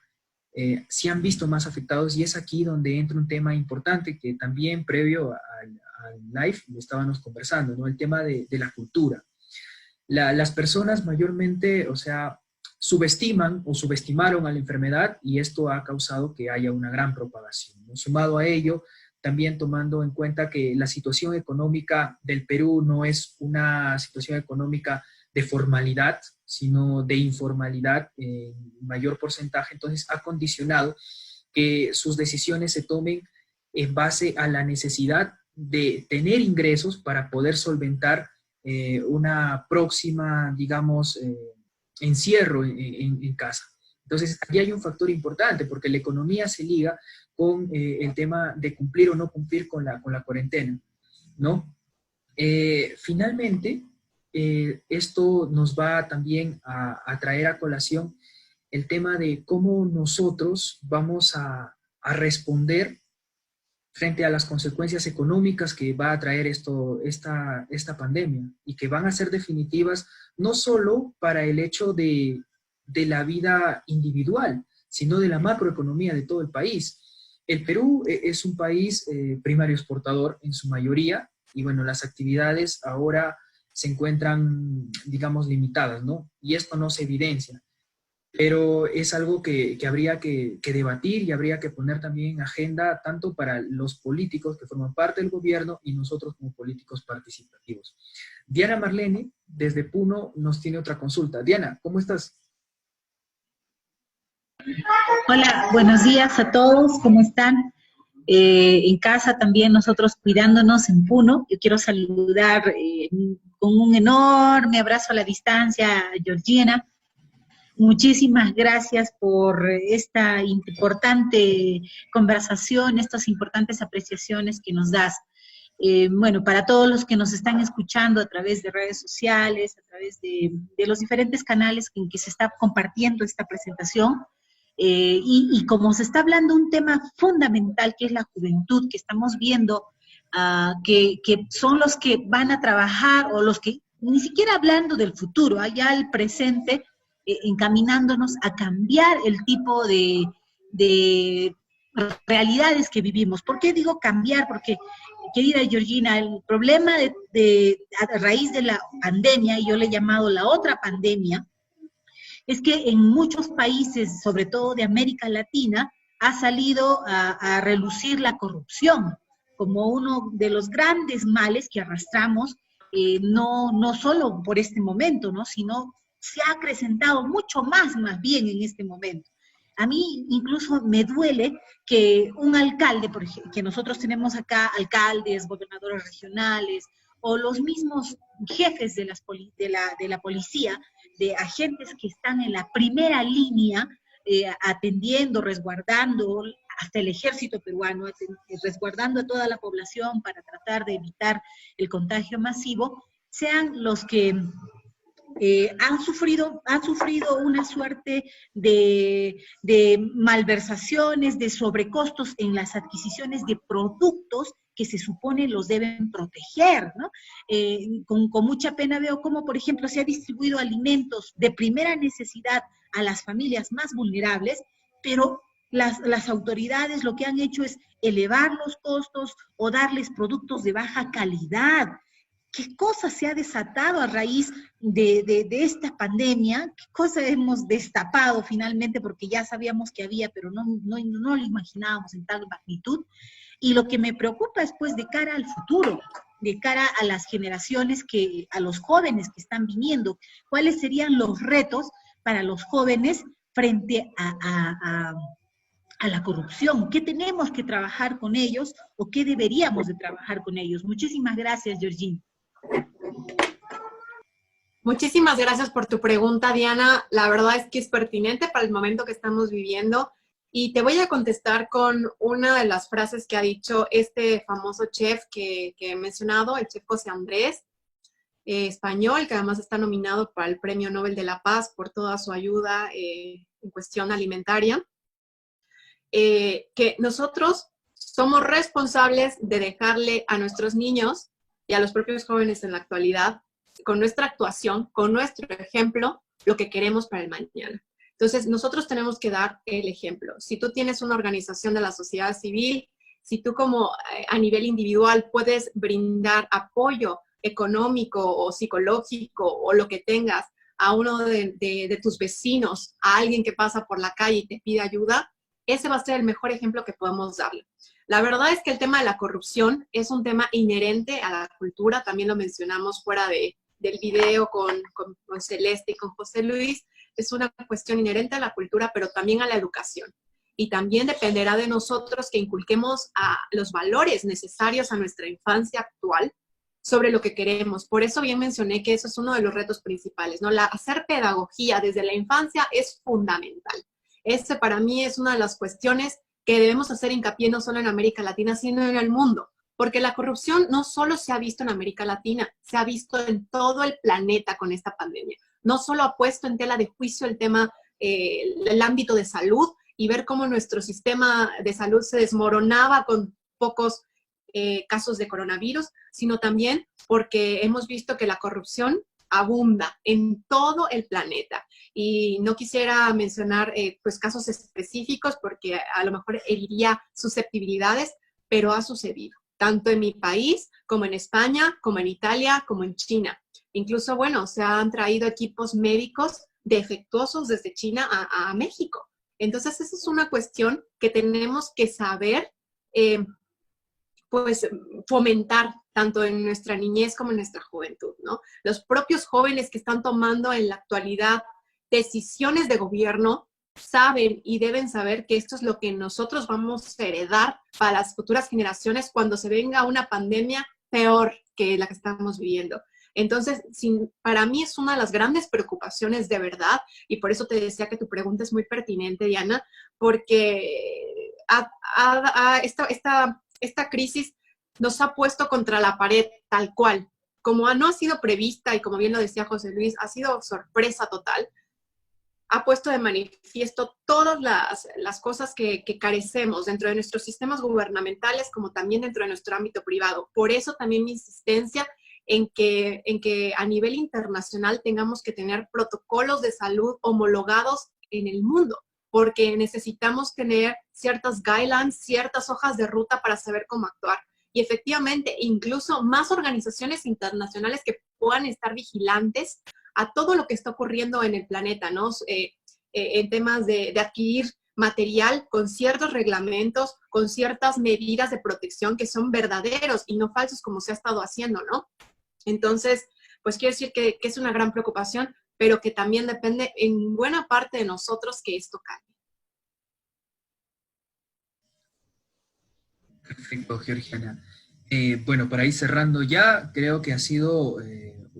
A: sí han visto más afectados, y es aquí donde entra un tema importante que también previo al live lo estábamos conversando, ¿no? El tema de la cultura. Las personas mayormente, o sea, subestiman o subestimaron a la enfermedad y esto ha causado que haya una gran propagación, ¿no? Sumado a ello, también tomando en cuenta que la situación económica del Perú no es una situación económica de formalidad, sino de informalidad en mayor porcentaje, entonces ha condicionado que sus decisiones se tomen en base a la necesidad de tener ingresos para poder solventar una próxima, digamos, encierro en casa. Entonces, aquí hay un factor importante, porque la economía se liga con el tema de cumplir o no cumplir con la cuarentena, ¿no? Finalmente, esto nos va también a traer a colación el tema de cómo nosotros vamos a responder frente a las consecuencias económicas que va a traer esta pandemia, y que van a ser definitivas no solo para el hecho de la vida individual, sino de la macroeconomía de todo el país. El Perú es un país primario exportador en su mayoría, y bueno, las actividades ahora se encuentran, digamos, limitadas, ¿no? Y esto no se evidencia. Pero es algo que habría que debatir y habría que poner también en agenda tanto para los políticos que forman parte del gobierno y nosotros como políticos participativos. Diana Marlene, desde Puno, nos tiene otra consulta. Diana, ¿cómo estás?
E: Hola, buenos días a todos, ¿cómo están? En casa también nosotros cuidándonos en Puno. Yo quiero saludar con un enorme abrazo a la distancia a Georgina. Muchísimas gracias por esta importante conversación, estas importantes apreciaciones que nos das. Bueno, para todos los que nos están escuchando a través de redes sociales, a través de los diferentes canales en que se está compartiendo esta presentación, y como se está hablando un tema fundamental que es la juventud, que estamos viendo que son los que van a trabajar, o los que, ni siquiera hablando del futuro, allá el presente, encaminándonos a cambiar el tipo de realidades que vivimos. ¿Por qué digo cambiar? Porque, querida Georgina, el problema a raíz de la pandemia, y yo le he llamado la otra pandemia, es que en muchos países, sobre todo de América Latina, ha salido a relucir la corrupción como uno de los grandes males que arrastramos, no solo por este momento, ¿no? Sino se ha acrecentado mucho más bien en este momento. A mí incluso me duele que un alcalde, por ejemplo, que nosotros tenemos acá, alcaldes, gobernadores regionales, o los mismos jefes de la policía, de agentes que están en la primera línea, atendiendo, resguardando, hasta el ejército peruano, resguardando a toda la población para tratar de evitar el contagio masivo, sean los que han sufrido una suerte de malversaciones, de sobrecostos en las adquisiciones de productos que se supone los deben proteger, ¿no? Con mucha pena veo cómo, por ejemplo, se ha distribuido alimentos de primera necesidad a las familias más vulnerables, pero las autoridades lo que han hecho es elevar los costos o darles productos de baja calidad. ¿Qué cosa se ha desatado a raíz de esta pandemia? ¿Qué cosa hemos destapado finalmente? Porque ya sabíamos que había, pero no lo imaginábamos en tal magnitud. Y lo que me preocupa es, pues, de cara al futuro, de cara a las generaciones, a los jóvenes que están viniendo, ¿cuáles serían los retos para los jóvenes frente a la corrupción? ¿Qué tenemos que trabajar con ellos o qué deberíamos de trabajar con ellos? Muchísimas gracias, Georgina.
B: Muchísimas gracias por tu pregunta, Diana. La verdad es que es pertinente para el momento que estamos viviendo. Y te voy a contestar con una de las frases que ha dicho este famoso chef que he mencionado, el chef José Andrés, español, que además está nominado para el Premio Nobel de la Paz por toda su ayuda en cuestión alimentaria. Que nosotros somos responsables de dejarle a nuestros niños y a los propios jóvenes en la actualidad, con nuestra actuación, con nuestro ejemplo, lo que queremos para el mañana. Entonces, nosotros tenemos que dar el ejemplo. Si tú tienes una organización de la sociedad civil, si tú como a nivel individual puedes brindar apoyo económico o psicológico o lo que tengas a uno de tus vecinos, a alguien que pasa por la calle y te pide ayuda, ese va a ser el mejor ejemplo que podemos darle. La verdad es que el tema de la corrupción es un tema inherente a la cultura, también lo mencionamos fuera del video con Celeste y con José Luis. Es una cuestión inherente a la cultura, pero también a la educación. Y también dependerá de nosotros que inculquemos a los valores necesarios a nuestra infancia actual sobre lo que queremos. Por eso bien mencioné que eso es uno de los retos principales, ¿no? Hacer pedagogía desde la infancia es fundamental. Este para mí es una de las cuestiones que debemos hacer hincapié no solo en América Latina, sino en el mundo. Porque la corrupción no solo se ha visto en América Latina, se ha visto en todo el planeta con esta pandemia. No solo ha puesto en tela de juicio el tema, el ámbito de salud y ver cómo nuestro sistema de salud se desmoronaba con pocos casos de coronavirus, sino también porque hemos visto que la corrupción abunda en todo el planeta. Y no quisiera mencionar pues casos específicos porque a lo mejor heriría susceptibilidades, pero ha sucedido, tanto en mi país como en España, como en Italia, como en China. Incluso, bueno, se han traído equipos médicos defectuosos desde China a México. Entonces, esa es una cuestión que tenemos que saber, pues, fomentar tanto en nuestra niñez como en nuestra juventud, ¿no? Los propios jóvenes que están tomando en la actualidad decisiones de gobierno saben y deben saber que esto es lo que nosotros vamos a heredar para las futuras generaciones cuando se venga una pandemia peor que la que estamos viviendo. Entonces, para mí es una de las grandes preocupaciones de verdad, y por eso te decía que tu pregunta es muy pertinente, Diana, porque esta crisis nos ha puesto contra la pared tal cual. Como no ha sido prevista, y como bien lo decía José Luis, ha sido sorpresa total, ha puesto de manifiesto todas las cosas que carecemos dentro de nuestros sistemas gubernamentales, como también dentro de nuestro ámbito privado. Por eso también mi insistencia en que a nivel internacional tengamos que tener protocolos de salud homologados en el mundo, porque necesitamos tener ciertas guidelines, ciertas hojas de ruta para saber cómo actuar. Y efectivamente, incluso más organizaciones internacionales que puedan estar vigilantes a todo lo que está ocurriendo en el planeta, ¿no? En temas de adquirir material con ciertos reglamentos, con ciertas medidas de protección que son verdaderos y no falsos como se ha estado haciendo, ¿no? Entonces, pues quiero decir que es una gran preocupación, pero que también depende en buena parte de nosotros que esto cambie.
A: Perfecto, Georgiana. Bueno, para ir cerrando ya, creo que ha sido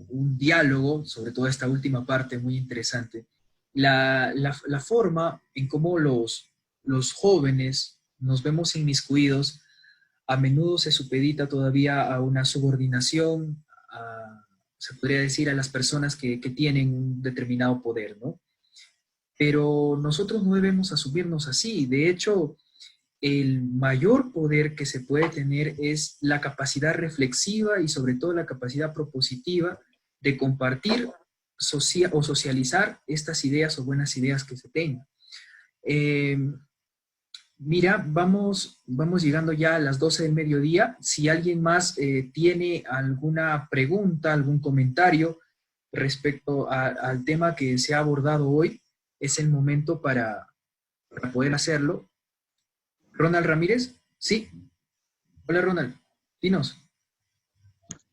A: un diálogo, sobre todo esta última parte, muy interesante. La forma en cómo los jóvenes nos vemos inmiscuidos a menudo se supedita todavía a una subordinación, se podría decir, a las personas que tienen un determinado poder, ¿no? Pero nosotros no debemos asumirnos así. De hecho, el mayor poder que se puede tener es la capacidad reflexiva y sobre todo la capacidad propositiva de compartir o socializar estas ideas o buenas ideas que se tengan. Mira, vamos llegando ya a las 12 del mediodía. Si alguien más tiene alguna pregunta, algún comentario respecto al tema que se ha abordado hoy, es el momento para poder hacerlo. Ronald Ramírez, sí. Hola Ronald, dinos.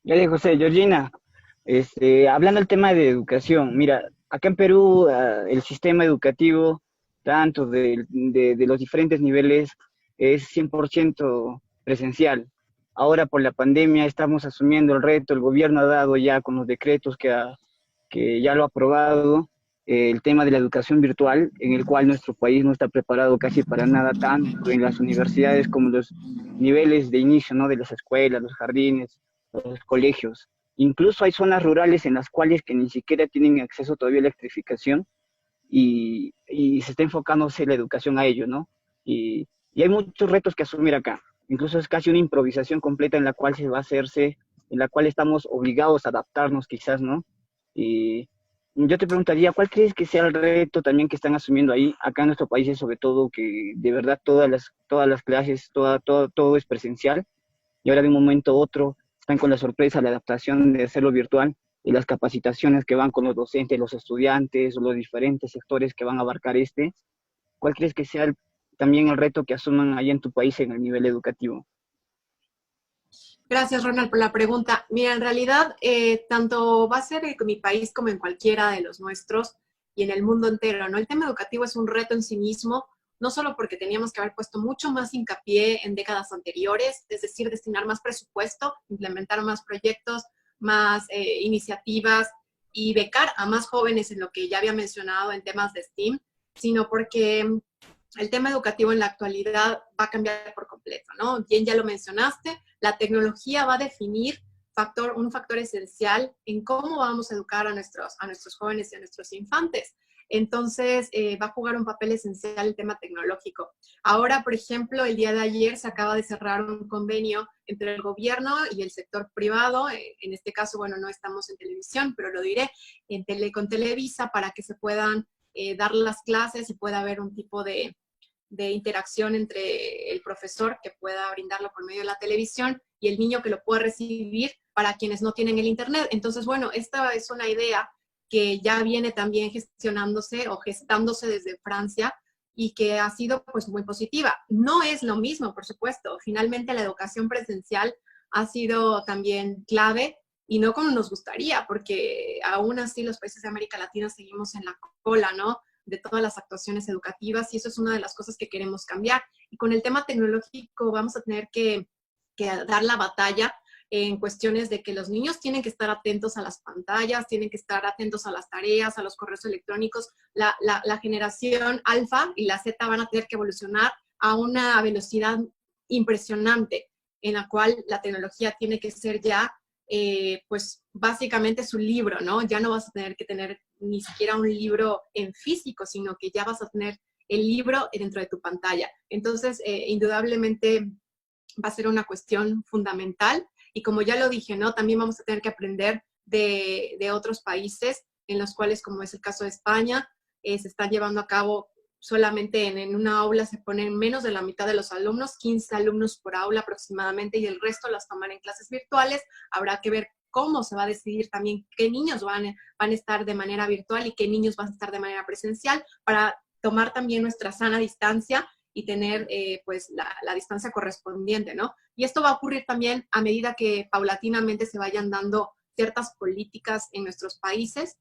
D: Ya José, Georgina, hablando del tema de educación, mira, acá en Perú el sistema educativo, tanto de los diferentes niveles, es 100% presencial. Ahora por la pandemia estamos asumiendo el reto, el gobierno ha dado ya con los decretos que ya lo ha aprobado, el tema de la educación virtual, en el cual nuestro país no está preparado casi para nada, tanto en las universidades como los niveles de inicio, ¿no? De las escuelas, los jardines, los colegios. Incluso hay zonas rurales en las cuales que ni siquiera tienen acceso todavía a electrificación y se está enfocándose la educación a ello, ¿no? Y hay muchos retos que asumir acá. Incluso es casi una improvisación completa en la cual se va a hacerse, en la cual estamos obligados a adaptarnos quizás, ¿no? Y yo te preguntaría, ¿cuál crees que sea el reto también que están asumiendo ahí, acá en nuestro país, sobre todo que de verdad todas las clases, todo es presencial, y ahora de un momento a otro están con la sorpresa, la adaptación de hacerlo virtual, y las capacitaciones que van con los docentes, los estudiantes, los diferentes sectores que van a abarcar ¿cuál crees que sea también el reto que asuman ahí en tu país en el nivel educativo?
B: Gracias, Ronald, por la pregunta. Mira, en realidad, tanto va a ser en mi país como en cualquiera de los nuestros y en el mundo entero, ¿no? El tema educativo es un reto en sí mismo, no solo porque teníamos que haber puesto mucho más hincapié en décadas anteriores, es decir, destinar más presupuesto, implementar más proyectos, más iniciativas y becar a más jóvenes en lo que ya había mencionado en temas de STEAM, sino porque el tema educativo en la actualidad va a cambiar por completo, ¿no? Bien, ya lo mencionaste, la tecnología va a definir un factor esencial en cómo vamos a educar a nuestros jóvenes y a nuestros infantes. Entonces, va a jugar un papel esencial el tema tecnológico. Ahora, por ejemplo, el día de ayer se acaba de cerrar un convenio entre el gobierno y el sector privado. En este caso, bueno, no estamos en televisión, pero lo diré, con Televisa para que se puedan dar las clases y pueda haber un tipo de interacción entre el profesor que pueda brindarlo por medio de la televisión y el niño que lo pueda recibir para quienes no tienen el internet. Entonces, bueno, esta es una idea que ya viene también gestionándose o gestándose desde Francia y que ha sido pues muy positiva. No es lo mismo, por supuesto. Finalmente la educación presencial ha sido también clave y no como nos gustaría, porque aún así los países de América Latina seguimos en la cola, ¿no?, de todas las actuaciones educativas, y eso es una de las cosas que queremos cambiar. Y con el tema tecnológico vamos a tener que dar la batalla en cuestiones de que los niños tienen que estar atentos a las pantallas, tienen que estar atentos a las tareas, a los correos electrónicos. La generación alfa y la Z van a tener que evolucionar a una velocidad impresionante, en la cual la tecnología tiene que ser ya, pues básicamente su libro, ¿no? Ya no vas a tener que tener ni siquiera un libro en físico, sino que ya vas a tener el libro dentro de tu pantalla. Entonces, indudablemente va a ser una cuestión fundamental Y como ya lo dije, ¿no? También vamos a tener que aprender de otros países en los cuales, como es el caso de España, se están llevando a cabo solamente en una aula se ponen menos de la mitad de los alumnos, 15 alumnos por aula aproximadamente, y el resto las toman en clases virtuales. Habrá que ver cómo se va a decidir también qué niños van a estar de manera virtual y qué niños van a estar de manera presencial, para tomar también nuestra sana distancia y tener pues la distancia correspondiente, ¿no? Y esto va a ocurrir también a medida que paulatinamente se vayan dando ciertas políticas en nuestros países.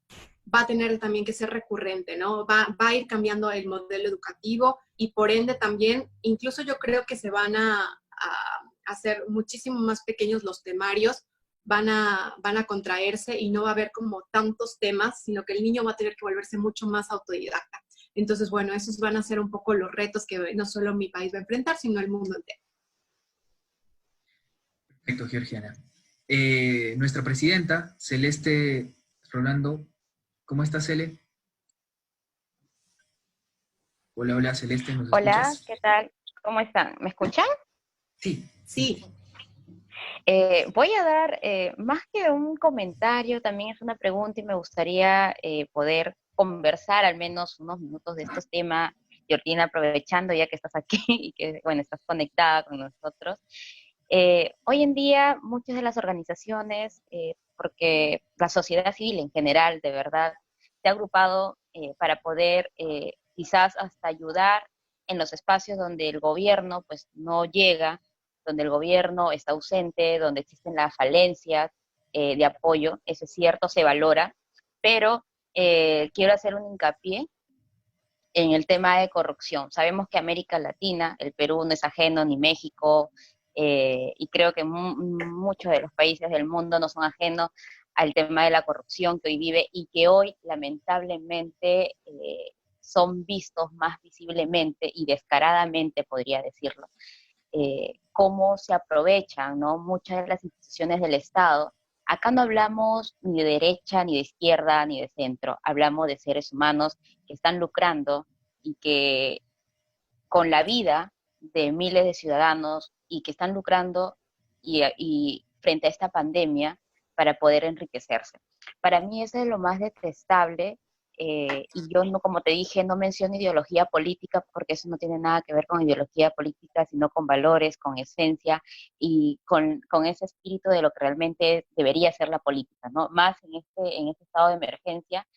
B: Va a tener también que ser recurrente, ¿no? Va a ir cambiando el modelo educativo y por ende también, incluso yo creo que se van a hacer muchísimo más pequeños los temarios, van a contraerse y no va a haber como tantos temas, sino que el niño va a tener que volverse mucho más autodidacta. Entonces, bueno, esos van a ser un poco los retos que no solo mi país va a enfrentar, sino el mundo entero.
A: Perfecto, Georgiana. Nuestra presidenta, Celeste Rolando. ¿Cómo estás, Cele? Hola, hola, Celeste, ¿nos
C: Hola,
A: escuchas?
C: ¿qué tal? ¿Cómo están? ¿Me escuchan?
A: Sí.
B: Sí.
C: Voy a dar, más que un comentario, también es una pregunta y me gustaría poder conversar al menos unos minutos de estos temas. Georgina, aprovechando ya que estás aquí y que, bueno, estás conectada con nosotros. Hoy en día muchas de las organizaciones, porque la sociedad civil en general, de verdad, se ha agrupado para poder quizás hasta ayudar en los espacios donde el gobierno pues no llega, donde el gobierno está ausente, donde existen las falencias de apoyo. Eso es cierto, se valora, pero quiero hacer un hincapié en el tema de corrupción. Sabemos que América Latina, el Perú no es ajeno, ni México, y creo que muchos de los países del mundo no son ajenos al tema de la corrupción que hoy vive y que hoy lamentablemente son vistos más visiblemente y descaradamente, podría decirlo, cómo se aprovechan, ¿no? Muchas de las instituciones del Estado. Acá no hablamos ni de derecha, ni de izquierda, ni de centro. Hablamos de seres humanos que están lucrando y que con la vida de miles de ciudadanos y que están lucrando y frente a esta pandemia para poder enriquecerse. Para mí eso es lo más detestable y yo no, como te dije, no menciono ideología política porque eso no tiene nada que ver con ideología política, sino con valores, con esencia y con ese espíritu de lo que realmente debería ser la política, ¿no? Más en este estado de emergencia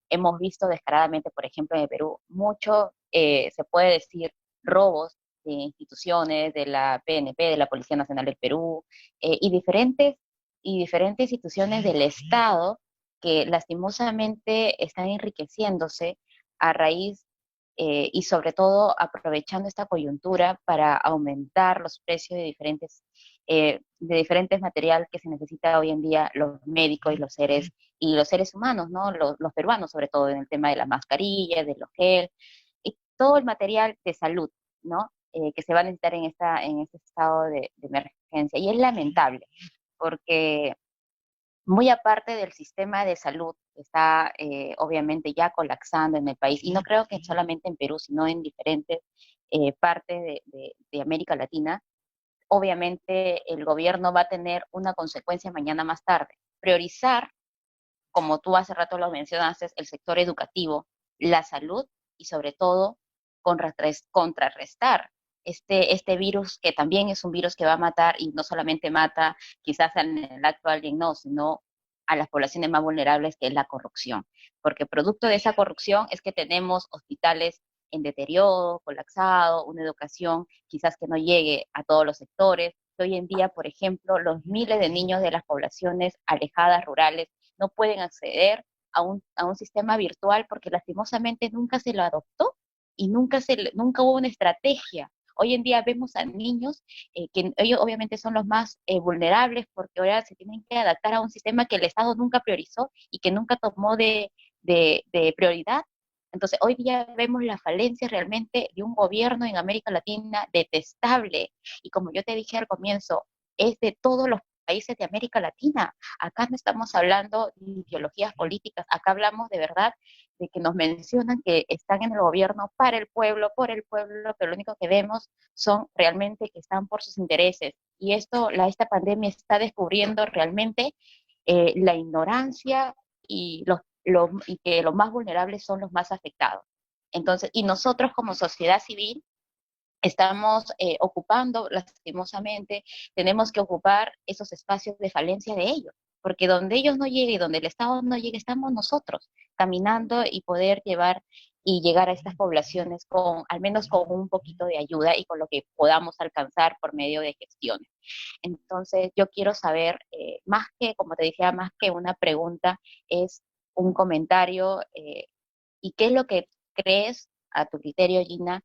C: hemos visto descaradamente, por ejemplo, en el Perú, mucho, se puede decir, robos de instituciones, de la PNP, de la Policía Nacional del Perú, y diferentes instituciones del Estado que lastimosamente están enriqueciéndose a raíz y sobre todo aprovechando esta coyuntura para aumentar los precios de diferentes materiales que se necesita hoy en día los médicos y los seres humanos, ¿no? Los peruanos, sobre todo en el tema de las mascarillas, de los gel, y todo el material de salud, ¿no? Que se va a necesitar en este estado de emergencia. Y es lamentable, porque muy aparte del sistema de salud que está obviamente ya colapsando en el país, y no creo que solamente en Perú, sino en diferentes partes de América Latina, obviamente el gobierno va a tener una consecuencia mañana más tarde. Priorizar, como tú hace rato lo mencionaste, el sector educativo, la salud y sobre todo contrarrestar este virus que también es un virus que va a matar y no solamente mata quizás en el acto a alguien, no, sino a las poblaciones más vulnerables, que es la corrupción. Porque producto de esa corrupción es que tenemos hospitales en deterioro, colapsado, una educación quizás que no llegue a todos los sectores. Hoy en día, por ejemplo, los miles de niños de las poblaciones alejadas, rurales, no pueden acceder a un sistema virtual porque lastimosamente nunca se lo adoptó y nunca hubo una estrategia. Hoy en día vemos a niños que ellos obviamente son los más vulnerables porque ahora se tienen que adaptar a un sistema que el Estado nunca priorizó y que nunca tomó de prioridad. Entonces, hoy día vemos la falencia realmente de un gobierno en América Latina detestable. Y como yo te dije al comienzo, es de todos los países de América Latina. Acá no estamos hablando de ideologías políticas, acá hablamos de verdad de que nos mencionan que están en el gobierno para el pueblo, por el pueblo, pero lo único que vemos son realmente que están por sus intereses. Y esta pandemia está descubriendo realmente la ignorancia y, y que los más vulnerables son los más afectados. Entonces, y nosotros como sociedad civil estamos ocupando, lastimosamente, tenemos que ocupar esos espacios de falencia de ellos, porque donde ellos no lleguen, donde el Estado no llegue, estamos nosotros caminando y poder llegar a estas poblaciones al menos con un poquito de ayuda y con lo que podamos alcanzar por medio de gestiones. Entonces, yo quiero saber, más que, como te decía, más que una pregunta, es un comentario, y qué es lo que crees, a tu criterio, Gina,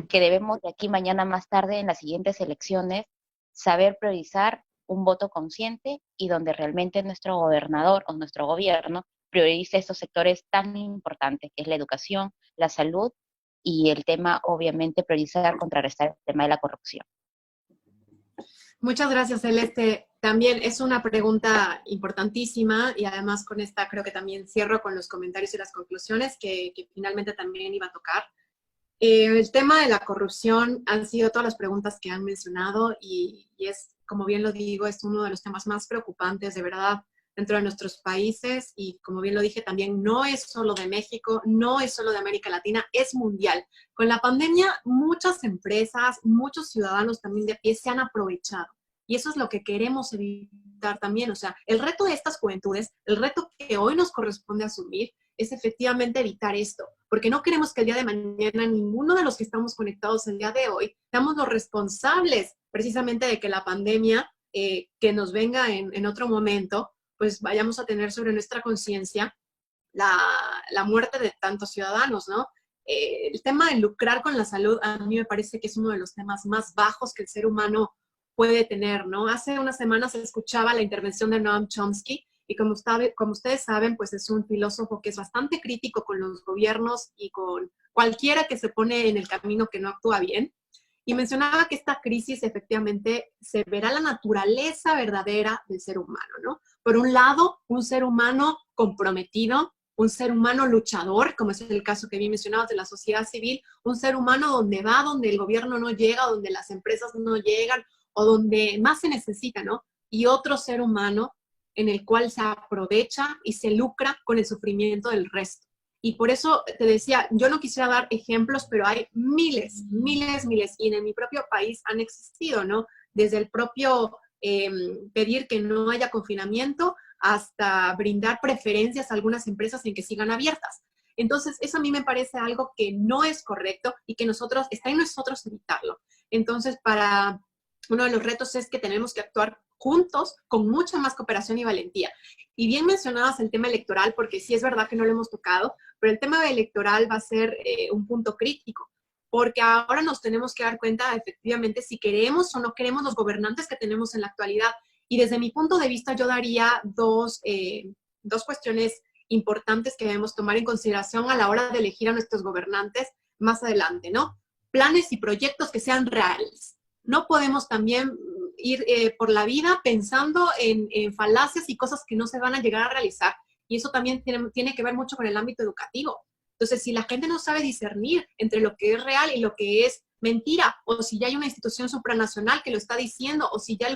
C: que debemos de aquí mañana más tarde en las siguientes elecciones saber priorizar un voto consciente y donde realmente nuestro gobernador o nuestro gobierno priorice estos sectores tan importantes, que es la educación, la salud y el tema, obviamente, priorizar, contrarrestar el tema de la corrupción.
B: Muchas gracias, Celeste. También es una pregunta importantísima y además con esta creo que también cierro con los comentarios y las conclusiones que finalmente también iba a tocar. El tema de la corrupción han sido todas las preguntas que han mencionado y es, como bien lo digo, es uno de los temas más preocupantes de verdad dentro de nuestros países y como bien lo dije también no es solo de México, no es solo de América Latina, es mundial. Con la pandemia muchas empresas, muchos ciudadanos también de a pie se han aprovechado y eso es lo que queremos evitar también. O sea, el reto de estas juventudes, el reto que hoy nos corresponde asumir es efectivamente evitar esto, porque no queremos que el día de mañana ninguno de los que estamos conectados el día de hoy seamos los responsables precisamente de que la pandemia que nos venga en otro momento, pues vayamos a tener sobre nuestra conciencia la muerte de tantos ciudadanos, ¿no? El tema de lucrar con la salud a mí me parece que es uno de los temas más bajos que el ser humano puede tener, ¿no? Hace unas semanas escuchaba la intervención de Noam Chomsky y como ustedes saben, pues es un filósofo que es bastante crítico con los gobiernos y con cualquiera que se pone en el camino que no actúa bien. Y mencionaba que esta crisis efectivamente se verá la naturaleza verdadera del ser humano, ¿no? Por un lado, un ser humano comprometido, un ser humano luchador, como es el caso que bien mencionabas de la sociedad civil, un ser humano donde va, donde el gobierno no llega, donde las empresas no llegan o donde más se necesita, ¿no? Y otro ser humano en el cual se aprovecha y se lucra con el sufrimiento del resto. Y por eso te decía, yo no quisiera dar ejemplos, pero hay miles, miles, miles, y en mi propio país han existido, ¿no? Desde el propio pedir que no haya confinamiento hasta brindar preferencias a algunas empresas en que sigan abiertas. Entonces, eso a mí me parece algo que no es correcto y que está en nosotros evitarlo. Entonces, uno de los retos es que tenemos que actuar juntos con mucha más cooperación y valentía. Y bien mencionabas el tema electoral, porque sí es verdad que no lo hemos tocado, pero el tema electoral va a ser un punto crítico, porque ahora nos tenemos que dar cuenta efectivamente si queremos o no queremos los gobernantes que tenemos en la actualidad. Y desde mi punto de vista yo daría dos cuestiones importantes que debemos tomar en consideración a la hora de elegir a nuestros gobernantes más adelante, ¿no? Planes y proyectos que sean reales. No podemos también ir por la vida pensando en falacias y cosas que no se van a llegar a realizar. Y eso también tiene que ver mucho con el ámbito educativo. Entonces, si la gente no sabe discernir entre lo que es real y lo que es mentira, o si ya hay una institución supranacional que lo está diciendo, o si ya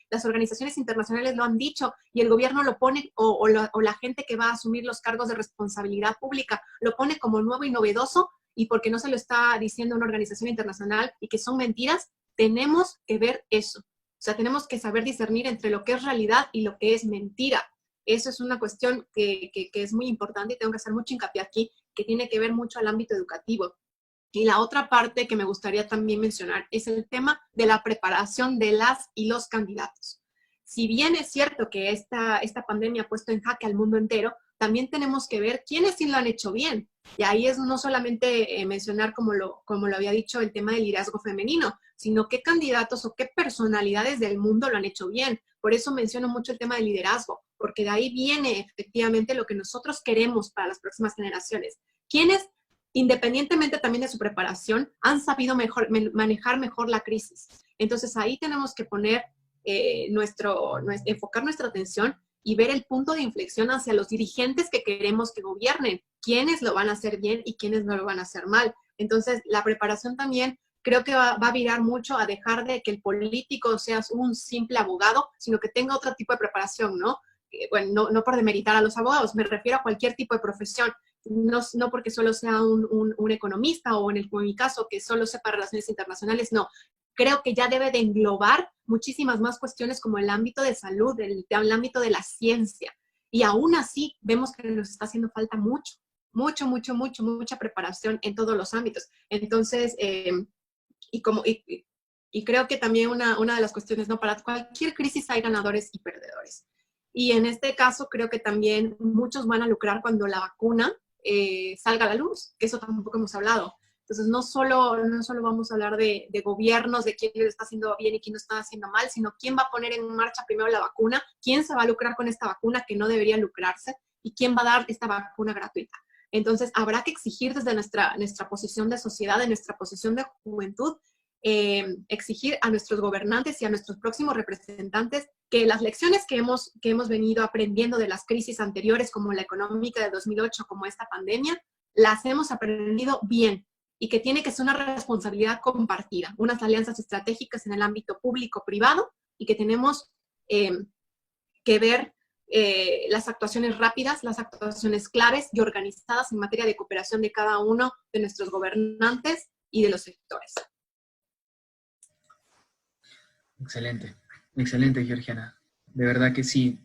B: las organizaciones internacionales lo han dicho y el gobierno lo pone, o la gente que va a asumir los cargos de responsabilidad pública lo pone como nuevo y novedoso, y porque no se lo está diciendo una organización internacional y que son mentiras, tenemos que ver eso. O sea, tenemos que saber discernir entre lo que es realidad y lo que es mentira. Eso es una cuestión que es muy importante y tengo que hacer mucho hincapié aquí, que tiene que ver mucho al ámbito educativo. Y la otra parte que me gustaría también mencionar es el tema de la preparación de las y los candidatos. Si bien es cierto que esta pandemia ha puesto en jaque al mundo entero, también tenemos que ver quiénes sí lo han hecho bien. Y ahí es no solamente mencionar, como lo había dicho, el tema del liderazgo femenino, sino qué candidatos o qué personalidades del mundo lo han hecho bien. Por eso menciono mucho el tema del liderazgo, porque de ahí viene efectivamente lo que nosotros queremos para las próximas generaciones. Quienes, independientemente también de su preparación, han sabido manejar mejor la crisis. Entonces ahí tenemos que poner enfocar nuestra atención y ver el punto de inflexión hacia los dirigentes que queremos que gobiernen, quiénes lo van a hacer bien y quiénes no lo van a hacer mal. Entonces, la preparación también creo que va a virar mucho a dejar de que el político sea un simple abogado, sino que tenga otro tipo de preparación, ¿no? Bueno, no por demeritar a los abogados, me refiero a cualquier tipo de profesión, no porque solo sea un economista o en mi caso que solo sepa relaciones internacionales, no. Creo que ya debe de englobar muchísimas más cuestiones como el ámbito de salud, el ámbito de la ciencia. Y aún así vemos que nos está haciendo falta mucha preparación en todos los ámbitos. Entonces, y creo que también una de las cuestiones, ¿no? Para cualquier crisis hay ganadores y perdedores. Y en este caso creo que también muchos van a lucrar cuando la vacuna salga a la luz, que eso tampoco hemos hablado. Entonces no solo vamos a hablar de gobiernos, de quién lo está haciendo bien y quién lo está haciendo mal, sino quién va a poner en marcha primero la vacuna, quién se va a lucrar con esta vacuna que no debería lucrarse y quién va a dar esta vacuna gratuita. Entonces habrá que exigir desde nuestra posición de sociedad, de nuestra posición de juventud, exigir a nuestros gobernantes y a nuestros próximos representantes que las lecciones que hemos venido aprendiendo de las crisis anteriores, como la económica de 2008, como esta pandemia, las hemos aprendido bien y que tiene que ser una responsabilidad compartida, unas alianzas estratégicas en el ámbito público-privado y que tenemos que ver las actuaciones rápidas, las actuaciones claves y organizadas en materia de cooperación de cada uno de nuestros gobernantes y de los sectores.
A: Excelente, excelente, Georgiana. De verdad que sí.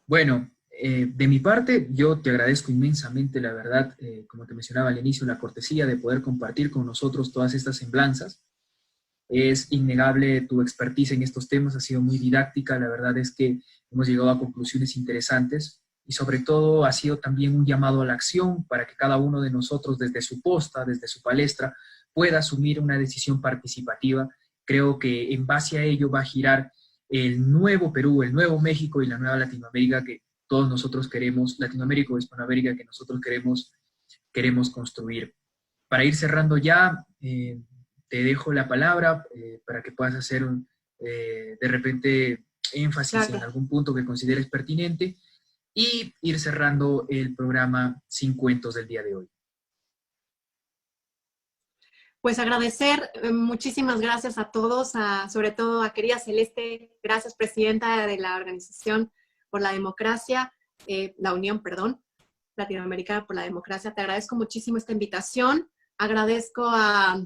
A: Bueno, de mi parte, yo te agradezco inmensamente, la verdad, como te mencionaba al inicio, la cortesía de poder compartir con nosotros todas estas semblanzas. Es innegable tu expertise en estos temas, ha sido muy didáctica, la verdad es que hemos llegado a conclusiones interesantes y sobre todo ha sido también un llamado a la acción para que cada uno de nosotros desde su posta, desde su palestra, pueda asumir una decisión participativa. Creo que en base a ello va a girar el nuevo Perú, el nuevo México y la nueva Latinoamérica que todos nosotros queremos, Latinoamérica o Hispanoamérica que nosotros queremos construir. Para ir cerrando ya, te dejo la palabra para que puedas hacer de repente énfasis en algún punto que consideres pertinente y ir cerrando el programa Sin Cuentos del día de hoy.
B: Pues agradecer, muchísimas gracias a todos, sobre todo a querida Celeste, gracias presidenta de la Organización por la Democracia, la Unión, perdón, Latinoamericana por la Democracia. Te agradezco muchísimo esta invitación, agradezco a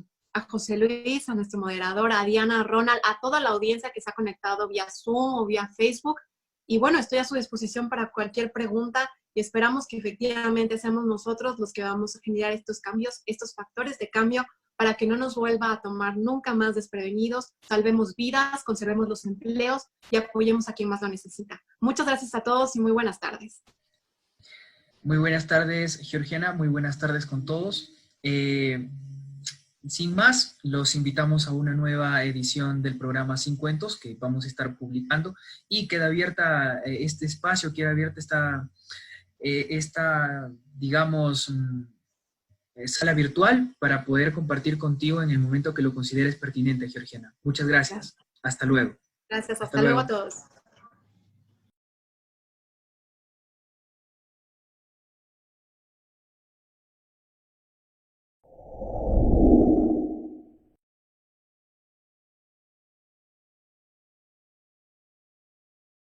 B: José Luis, a nuestro moderador, a Diana, a Ronald, a toda la audiencia que se ha conectado vía Zoom o vía Facebook. Y bueno, estoy a su disposición para cualquier pregunta y esperamos que efectivamente seamos nosotros los que vamos a generar estos cambios, estos factores de cambio para que no nos vuelva a tomar nunca más desprevenidos, salvemos vidas, conservemos los empleos y apoyemos a quien más lo necesita. Muchas gracias a todos y muy buenas tardes.
A: Muy buenas tardes, Georgiana, muy buenas tardes con todos. Sin más, los invitamos a una nueva edición del programa Sin Cuentos que vamos a estar publicando y queda abierta este espacio, queda abierta esta digamos, sala virtual para poder compartir contigo en el momento que lo consideres pertinente, Georgiana. Muchas gracias. Hasta luego.
B: Gracias, hasta luego a todos.